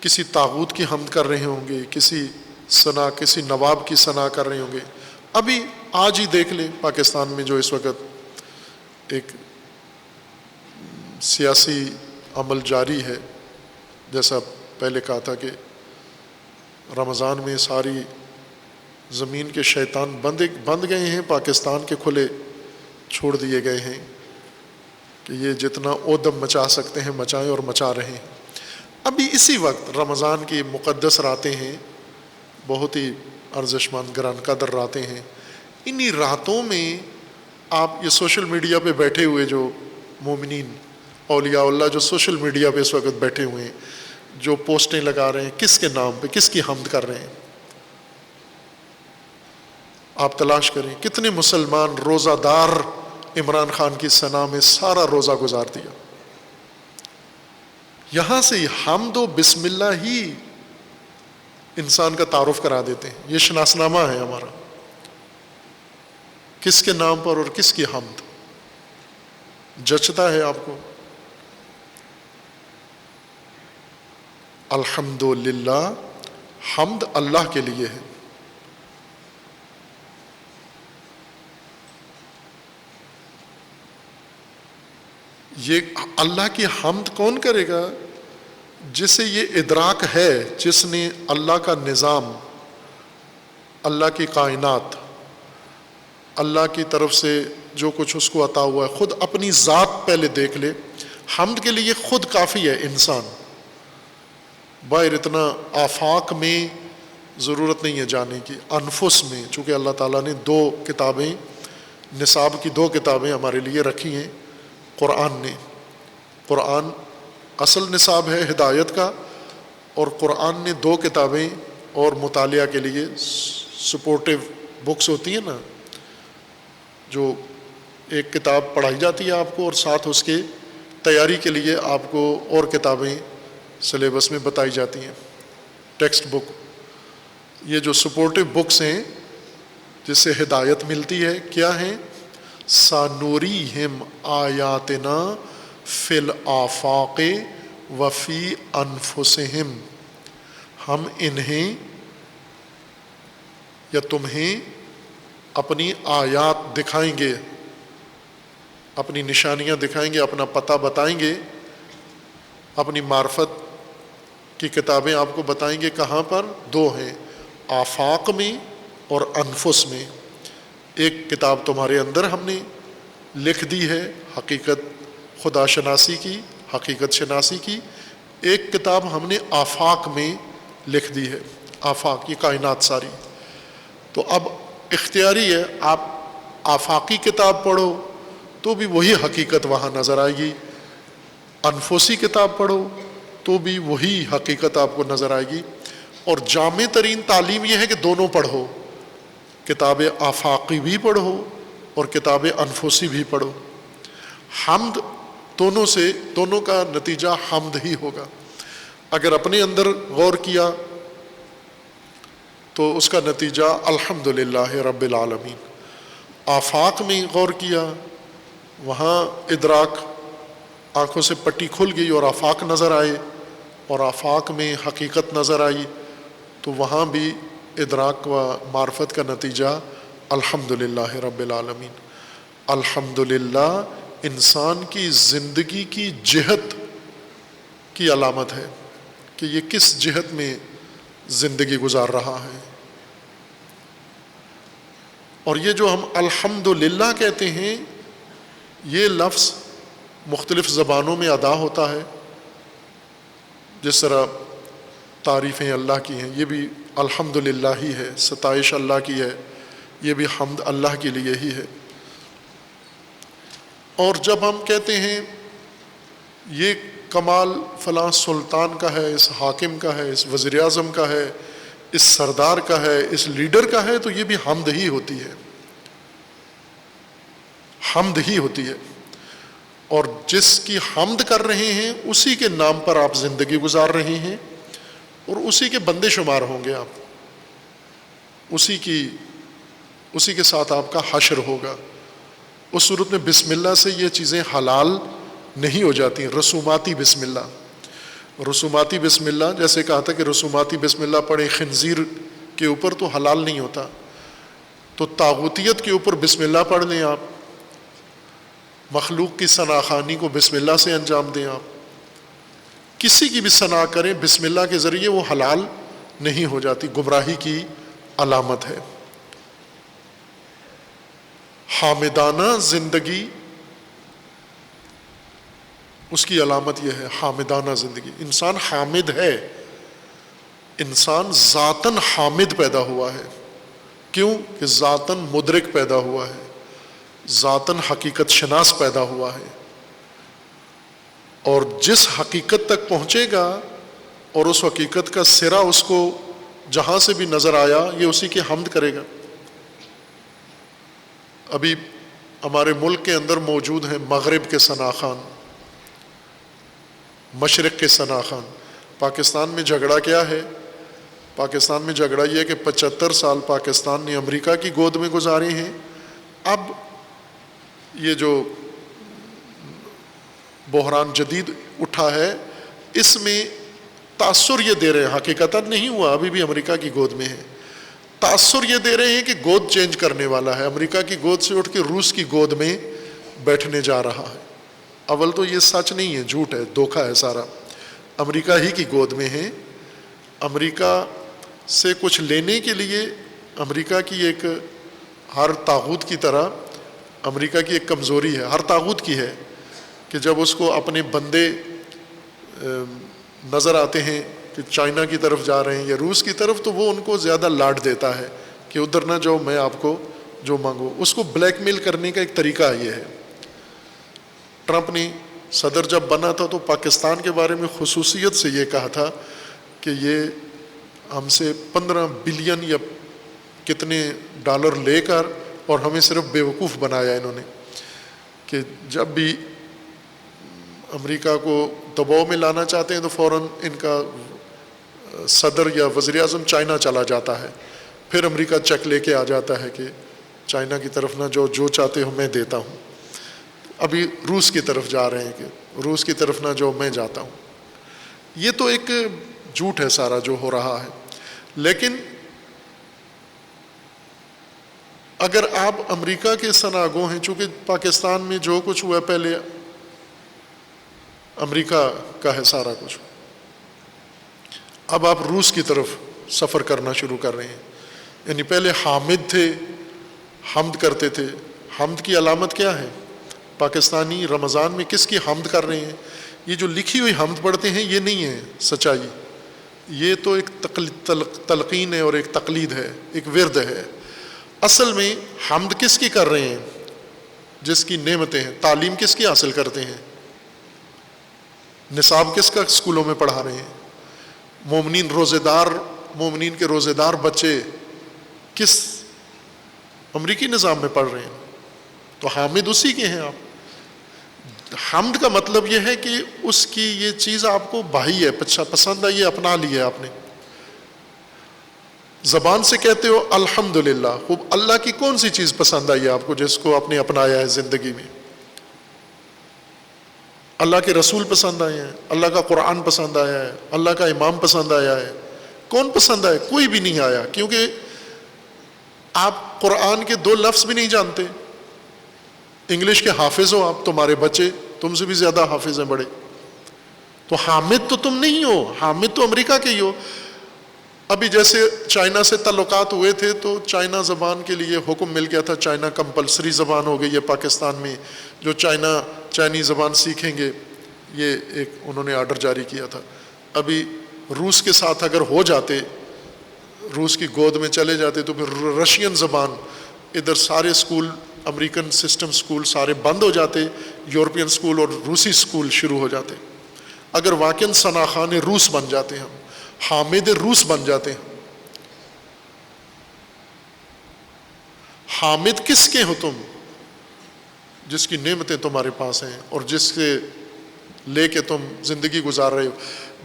کسی طاغوت کی حمد کر رہے ہوں گے، کسی نواب کی ثنا کر رہے ہوں گے. ابھی آج ہی دیکھ لیں پاکستان میں جو اس وقت ایک سیاسی عمل جاری ہے، جیسا پہلے کہا تھا کہ رمضان میں ساری زمین کے شیطان بند گئے ہیں، پاکستان کے کھلے چھوڑ دیے گئے ہیں کہ یہ جتنا اودم مچا سکتے ہیں مچائیں، اور مچا رہے ہیں. ابھی اسی وقت رمضان کی مقدس راتیں ہیں، بہت ہی ارزشمند گران قدر راتیں ہیں. انہی راتوں میں آپ یہ سوشل میڈیا پہ بیٹھے ہوئے جو مومنین اولیاء اللہ جو سوشل میڈیا پہ اس وقت بیٹھے ہوئے ہیں، جو پوسٹیں لگا رہے ہیں، کس کے نام پہ کس کی حمد کر رہے ہیں؟ آپ تلاش کریں کتنے مسلمان روزہ دار عمران خان کی ثنا میں سارا روزہ گزار دیا. یہاں سے حمد و بسم اللہ ہی انسان کا تعارف کرا دیتے ہیں. یہ شناسنامہ ہے ہمارا، کس کے نام پر اور کس کی حمد جچتا ہے آپ کو. الحمدللہ، حمد اللہ کے لیے ہے. یہ اللہ کی حمد کون کرے گا؟ جسے یہ ادراک ہے، جس نے اللہ کا نظام، اللہ کی کائنات، اللہ کی طرف سے جو کچھ اس کو عطا ہوا ہے، خود اپنی ذات پہلے دیکھ لے. حمد کے لیے خود کافی ہے انسان. باہر اتنا آفاق میں ضرورت نہیں ہے جانے کی، انفس میں. چونکہ اللہ تعالیٰ نے 2 کتابیں، نصاب کی 2 کتابیں ہمارے لیے رکھی ہیں. قرآن اصل نصاب ہے ہدایت کا، اور قرآن نے 2 کتابیں اور مطالعہ کے لیے سپورٹیو بکس ہوتی ہیں نا، جو ایک کتاب پڑھائی جاتی ہے آپ کو، اور ساتھ اس کے تیاری کے لیے آپ کو اور کتابیں سلیبس میں بتائی جاتی ہیں، ٹیکسٹ بک. یہ جو سپورٹیو بکس ہیں جس سے ہدایت ملتی ہے، کیا ہیں؟ سَنُرِيهِمْ آیاتنا فی الآفاق وفی انفسہم. ہم انہیں یا تمہیں اپنی آیات دکھائیں گے، اپنی نشانیاں دکھائیں گے، اپنا پتہ بتائیں گے، اپنی معرفت کی کتابیں آپ کو بتائیں گے. کہاں پر؟ 2 ہیں، آفاق میں اور انفس میں. ایک کتاب تمہارے اندر ہم نے لکھ دی ہے، حقیقت خدا شناسی کی، حقیقت شناسی کی. ایک کتاب ہم نے آفاق میں لکھ دی ہے، آفاق، یہ کائنات ساری. تو اب اختیاری ہے، آپ آفاقی کتاب پڑھو تو بھی وہی حقیقت وہاں نظر آئے گی، انفسی کتاب پڑھو تو بھی وہی حقیقت آپ کو نظر آئے گی. اور جامع ترین تعلیم یہ ہے کہ دونوں پڑھو، کتاب آفاقی بھی پڑھو اور کتاب انفسی بھی پڑھو. حمد دونوں کا نتیجہ حمد ہی ہوگا. اگر اپنے اندر غور کیا تو اس کا نتیجہ الحمدللہ رب العالمین. آفاق میں غور کیا، وہاں ادراک، آنکھوں سے پٹی کھل گئی اور آفاق نظر آئے، اور آفاق میں حقیقت نظر آئی، تو وہاں بھی ادراک و معرفت کا نتیجہ الحمدللہ رب العالمین. الحمدللہ انسان کی زندگی کی جہت کی علامت ہے کہ یہ کس جہت میں زندگی گزار رہا ہے. اور یہ جو ہم الحمدللہ کہتے ہیں، یہ لفظ مختلف زبانوں میں ادا ہوتا ہے، جس طرح تعریفیں اللہ کی ہیں، یہ بھی الحمدللہ ہی ہے، ستائش اللہ کی ہے، یہ بھی حمد اللہ کے لیے ہی ہے۔ اور جب ہم کہتے ہیں یہ کمال فلاں سلطان کا ہے، اس حاکم کا ہے، اس وزیر اعظم کا ہے، اس سردار کا ہے، اس لیڈر کا ہے، تو یہ بھی حمد ہی ہوتی ہے، حمد ہی ہوتی ہے۔ اور جس کی حمد کر رہے ہیں اسی کے نام پر آپ زندگی گزار رہے ہیں، اور اسی کے بندے شمار ہوں گے آپ، اسی کے ساتھ آپ کا حشر ہوگا۔ اس صورت میں بسم اللہ سے یہ چیزیں حلال نہیں ہو جاتی۔ رسوماتی بسم اللہ، رسوماتی بسم اللہ، جیسے کہا تھا کہ رسوماتی بسم اللہ پڑھے خنزیر کے اوپر تو حلال نہیں ہوتا، تو طاغوتیت کے اوپر بسم اللہ پڑھ لیں آپ، مخلوق کی ثنا خوانی کو بسم اللہ سے انجام دیں آپ، کسی کی بھی ثنا کریں بسم اللہ کے ذریعے، وہ حلال نہیں ہو جاتی، گمراہی کی علامت ہے۔ حامدانہ زندگی اس کی علامت یہ ہے، حامدانہ زندگی۔ انسان حامد ہے، انسان ذاتاً حامد پیدا ہوا ہے۔ کیوں؟ کہ ذاتاً مدرک پیدا ہوا ہے، ذاتاً حقیقت شناس پیدا ہوا ہے، اور جس حقیقت تک پہنچے گا اور اس حقیقت کا سرا اس کو جہاں سے بھی نظر آیا، یہ اسی کی حمد کرے گا۔ ابھی ہمارے ملک کے اندر موجود ہیں مغرب کے ثنا خان، مشرق کے ثنا خان۔ پاکستان میں جھگڑا کیا ہے؟ پاکستان میں جھگڑا یہ ہے کہ 75 سال پاکستان نے امریکہ کی گود میں گزارے ہیں۔ اب یہ جو بحران جدید اٹھا ہے، اس میں تاثر یہ دے رہے ہیں، حقیقتاً نہیں ہوا، ابھی بھی امریکہ کی گود میں ہے، تاثر یہ دے رہے ہیں کہ گود چینج کرنے والا ہے، امریکہ کی گود سے اٹھ کے روس کی گود میں بیٹھنے جا رہا ہے۔ اول تو یہ سچ نہیں ہے، جھوٹ ہے، دھوکہ ہے سارا، امریکہ ہی کی گود میں ہے۔ امریکہ سے کچھ لینے کے لیے امریکہ کی ایک، ہر طاغوت کی طرح امریکہ کی ایک کمزوری ہے، ہر طاغوت کی ہے، کہ جب اس کو اپنے بندے نظر آتے ہیں کہ چائنا کی طرف جا رہے ہیں یا روس کی طرف، تو وہ ان کو زیادہ لاڈ دیتا ہے کہ ادھر نہ جاؤ، میں آپ کو جو مانگو۔ اس کو بلیک میل کرنے کا ایک طریقہ یہ ہے۔ ٹرمپ نے صدر جب بنا تھا تو پاکستان کے بارے میں خصوصیت سے یہ کہا تھا کہ یہ ہم سے 15 بلین یا کتنے ڈالر لے کر اور ہمیں صرف بیوقوف بنایا انہوں نے، کہ جب بھی امریکہ کو دباؤ میں لانا چاہتے ہیں تو فوراً ان کا صدر یا وزیر اعظم چائنا چلا جاتا ہے، پھر امریکہ چیک لے کے آ جاتا ہے کہ چائنا کی طرف نہ جو چاہتے ہو میں دیتا ہوں۔ ابھی روس کی طرف جا رہے ہیں کہ روس کی طرف نہ جو میں جاتا ہوں۔ یہ تو ایک جھوٹ ہے سارا جو ہو رہا ہے۔ لیکن اگر آپ امریکہ کے ثناگو ہیں، چونکہ پاکستان میں جو کچھ ہوا پہلے امریکہ کا ہے سارا کچھ، اب آپ روس کی طرف سفر کرنا شروع کر رہے ہیں، یعنی پہلے حامد تھے، حمد کرتے تھے۔ حمد کی علامت کیا ہے؟ پاکستانی رمضان میں کس کی حمد کر رہے ہیں؟ یہ جو لکھی ہوئی حمد پڑھتے ہیں یہ نہیں ہے سچائی، یہ تو ایک تلقین ہے اور ایک تقلید ہے، ایک ورد ہے۔ اصل میں حمد کس کی کر رہے ہیں؟ جس کی نعمتیں ہیں۔ تعلیم کس کی حاصل کرتے ہیں؟ نصاب کس کا اسکولوں میں پڑھا رہے ہیں؟ مومنین کے روزے دار بچے کس امریکی نظام میں پڑھ رہے ہیں؟ تو حامد اسی کے ہیں آپ۔ حمد کا مطلب یہ ہے کہ اس کی یہ چیز آپ کو بھائی ہے، پسند ہے، یہ اپنا لی ہے آپ نے۔ زبان سے کہتے ہو الحمدللہ، خوب، اللہ کی کون سی چیز پسند آئی ہے آپ کو جس کو آپ نے اپنایا ہے زندگی میں؟ اللہ کے رسول پسند آئے ہیں، اللہ کا قرآن پسند آیا ہے، اللہ کا امام پسند آیا ہے۔ کون پسند آئے؟ کوئی بھی نہیں آیا، کیونکہ آپ قرآن کے 2 لفظ بھی نہیں جانتے۔ انگلش کے حافظ ہو آپ، تمہارے بچے تم سے بھی زیادہ حافظ ہیں بڑے، تو حامد تو تم نہیں ہو، حامد تو امریکہ کے ہی ہو۔ ابھی جیسے چائنا سے تعلقات ہوئے تھے تو چائنا زبان کے لیے حکم مل گیا تھا، چائنا کمپلسری زبان ہو گئی ہے پاکستان میں، جو چائنی زبان سیکھیں گے، یہ ایک انہوں نے آرڈر جاری کیا تھا۔ ابھی روس کے ساتھ اگر ہو جاتے، روس کی گود میں چلے جاتے تو پھر رشین زبان، ادھر سارے سکول، امریکن سسٹم سکول سارے بند ہو جاتے، یورپین سکول اور روسی سکول شروع ہو جاتے۔ اگر واقعاً ثنا خان روس بن جاتے، ہم حامد روس بن جاتے ہیں۔ حامد کس کے ہو تم؟ جس کی نعمتیں تمہارے پاس ہیں اور جس کے لے کے تم زندگی گزار رہے ہو،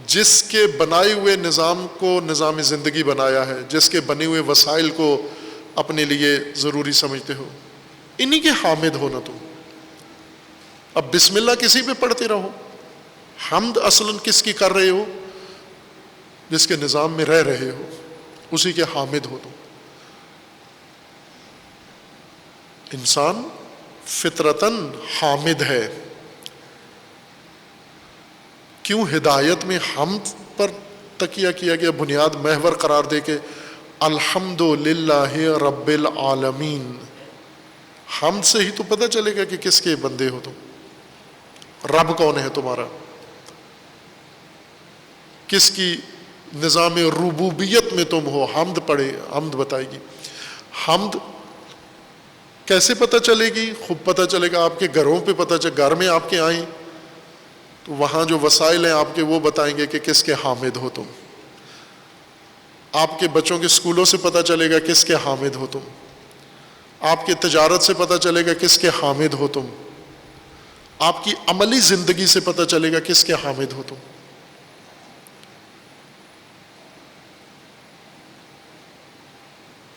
جس کے بنائے ہوئے نظام کو نظام زندگی بنایا ہے، جس کے بنے ہوئے وسائل کو اپنے لیے ضروری سمجھتے ہو، انہی کے حامد ہونا تم۔ اب بسم اللہ کسی پہ پڑھتے رہو، حمد اصلاً کس کی کر رہے ہو؟ جس کے نظام میں رہ رہے ہو، اسی کے حامد ہو تم۔ انسان فطرتاً حامد ہے۔ کیوں ہدایت میں حمد پر تکیہ کیا گیا، بنیاد محور قرار دے کے الحمد للہ رب العالمین؟ حمد سے ہی تو پتہ چلے گا کہ کس کے بندے ہو تم، رب کون ہے تمہارا، کس کی نظام ربوبیت میں تم ہو۔ حمد پڑھے، حمد بتائے گی۔ حمد کیسے پتہ چلے گی؟ خوب پتہ چلے گا آپ کے گھروں پہ، پتہ چلے گھر میں آپ کے آئیں تو وہاں جو وسائل ہیں آپ کے وہ بتائیں گے کہ کس کے حامد ہو تم۔ آپ کے بچوں کے سکولوں سے پتہ چلے گا کس کے حامد ہو تم۔ آپ کے تجارت سے پتہ چلے گا کس کے حامد ہو تم۔ آپ کی عملی زندگی سے پتہ چلے گا کس کے حامد ہو تم۔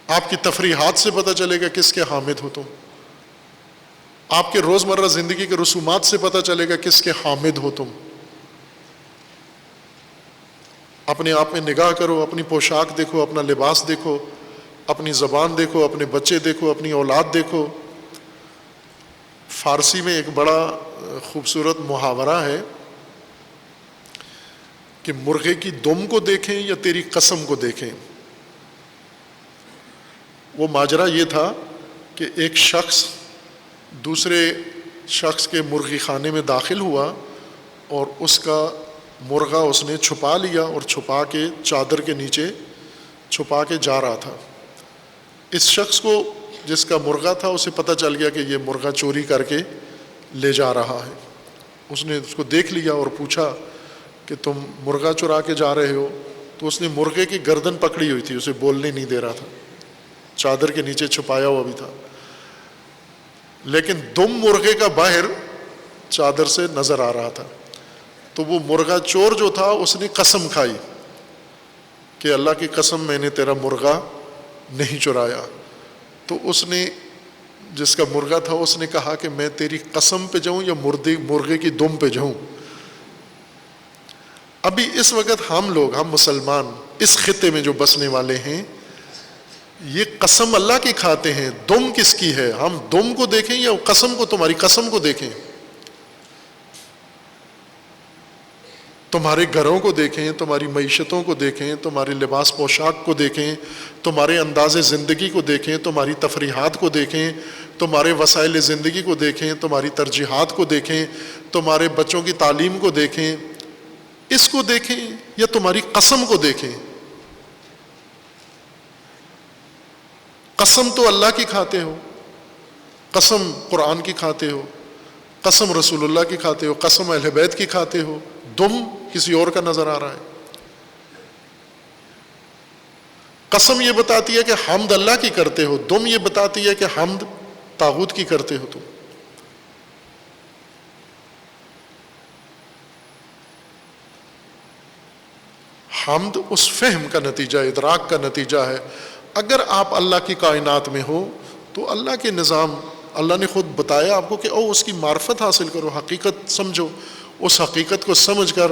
آپ کی تفریحات سے پتہ چلے گا کس کے حامد ہو تم۔ آپ کے روزمرہ زندگی کے رسومات سے پتہ چلے گا کس کے حامد ہو تم۔ اپنے آپ میں نگاہ کرو، اپنی پوشاک دیکھو، اپنا لباس دیکھو، اپنی زبان دیکھو، اپنے بچے دیکھو، اپنی اولاد دیکھو۔ فارسی میں ایک بڑا خوبصورت محاورہ ہے کہ مرغے کی دم کو دیکھیں یا تیری قسم کو دیکھیں۔ وہ ماجرا یہ تھا کہ ایک شخص دوسرے شخص کے مرغی خانے میں داخل ہوا اور اس کا مرغا اس نے چھپا لیا اور چھپا کے چادر کے نیچے چھپا کے جا رہا تھا۔ اس شخص کو جس کا مرغا تھا اسے پتہ چل گیا کہ یہ مرغا چوری کر کے لے جا رہا ہے۔ اس نے اس کو دیکھ لیا اور پوچھا کہ تم مرغا چرا کے جا رہے ہو؟ تو اس نے مرغے کی گردن پکڑی ہوئی تھی، اسے بولنے نہیں دے رہا تھا، چادر کے نیچے چھپایا ہوا بھی تھا، لیکن دم مرغے کا باہر چادر سے نظر آ رہا تھا۔ تو وہ مرغا چور جو تھا اس نے قسم کھائی کہ اللہ کی قسم میں نے تیرا مرغا نہیں چرایا۔ تو اس نے جس کا مرغا تھا اس نے کہا کہ میں تیری قسم پہ جاؤں یا مرغے کی دم پہ جاؤں۔ ابھی اس وقت ہم لوگ، ہم مسلمان اس خطے میں جو بسنے والے ہیں، یہ قسم اللہ کی کھاتے ہیں، دم کس کی ہے؟ ہم دم کو دیکھیں یا قسم کو؟ تمہاری قسم کو دیکھیں، تمہارے گھروں کو دیکھیں، تمہاری معیشتوں کو دیکھیں، تمہارے لباس پوشاک کو دیکھیں، تمہارے انداز زندگی کو دیکھیں، تمہاری تفریحات کو دیکھیں، تمہارے وسائل زندگی کو دیکھیں، تمہاری ترجیحات کو دیکھیں، تمہارے بچوں کی تعلیم کو دیکھیں، اس کو دیکھیں یا تمہاری قسم کو دیکھیں۔ قسم تو اللہ کی کھاتے ہو، قسم قرآن کی کھاتے ہو، قسم رسول اللہ کی کھاتے ہو، قسم اہل بیت کی کھاتے ہو، دم کسی اور کا نظر آ رہا ہے۔ قسم یہ بتاتی ہے کہ حمد اللہ کی کرتے ہو، دم یہ بتاتی ہے کہ حمد طاغوت کی کرتے ہو تم۔ حمد اس فہم کا نتیجہ، ادراک کا نتیجہ ہے۔ اگر آپ اللہ کی کائنات میں ہو تو اللہ کے نظام، اللہ نے خود بتایا آپ کو کہ او اس کی معرفت حاصل کرو، حقیقت سمجھو، اس حقیقت کو سمجھ کر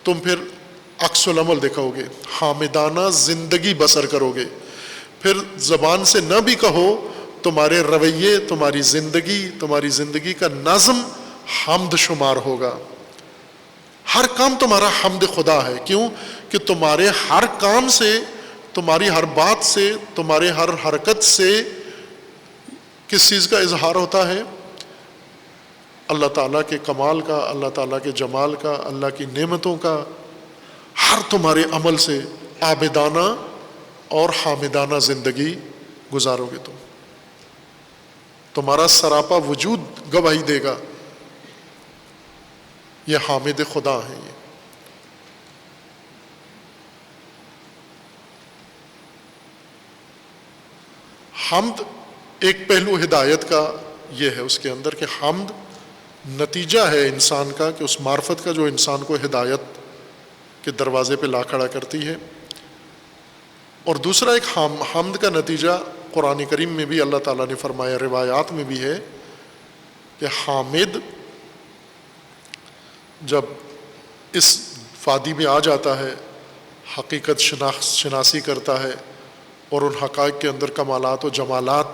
تم پھر عکس العمل دکھاؤ گے، حامدانہ زندگی بسر کرو گے۔ پھر زبان سے نہ بھی کہو، تمہارے رویے، تمہاری زندگی کا نظم حمد شمار ہوگا۔ ہر کام تمہارا حمد خدا ہے۔ کیوں؟ کہ تمہارے ہر کام سے، تمہاری ہر بات سے، تمہارے ہر حرکت سے کس چیز کا اظہار ہوتا ہے؟ اللہ تعالیٰ کے کمال کا، اللہ تعالیٰ کے جمال کا، اللہ کی نعمتوں کا۔ ہر تمہارے عمل سے عابدانہ اور حامدانہ زندگی گزارو گے تمہارا سراپا وجود گواہی دے گا یہ حامد خدا ہیں۔ یہ حمد ایک پہلو ہدایت کا یہ ہے اس کے اندر کہ حمد نتیجہ ہے انسان کا، کہ اس معرفت کا جو انسان کو ہدایت کے دروازے پہ لا کھڑا کرتی ہے۔ اور دوسرا ایک حمد کا نتیجہ قرآن کریم میں بھی اللہ تعالیٰ نے فرمایا، روایات میں بھی ہے کہ حامد جب اس وادی میں آ جاتا ہے، حقیقت شناسی کرتا ہے اور ان حقائق کے اندر کمالات و جمالات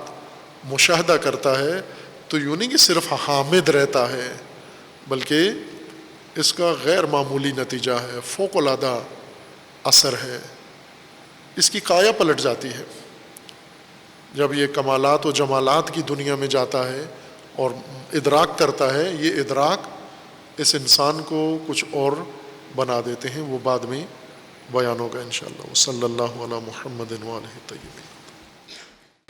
مشاہدہ کرتا ہے، تو یوں نہیں کہ صرف حامد رہتا ہے، بلکہ اس کا غیر معمولی نتیجہ ہے، فوق العادہ اثر ہے، اس کی کایا پلٹ جاتی ہے جب یہ کمالات و جمالات کی دنیا میں جاتا ہے اور ادراک کرتا ہے۔ یہ ادراک اس انسان کو کچھ اور بنا دیتے ہیں، وہ بعد میں بیان ہوگا انشاءاللہ۔ صلی اللہ علی محمد و آلہ الطیبین۔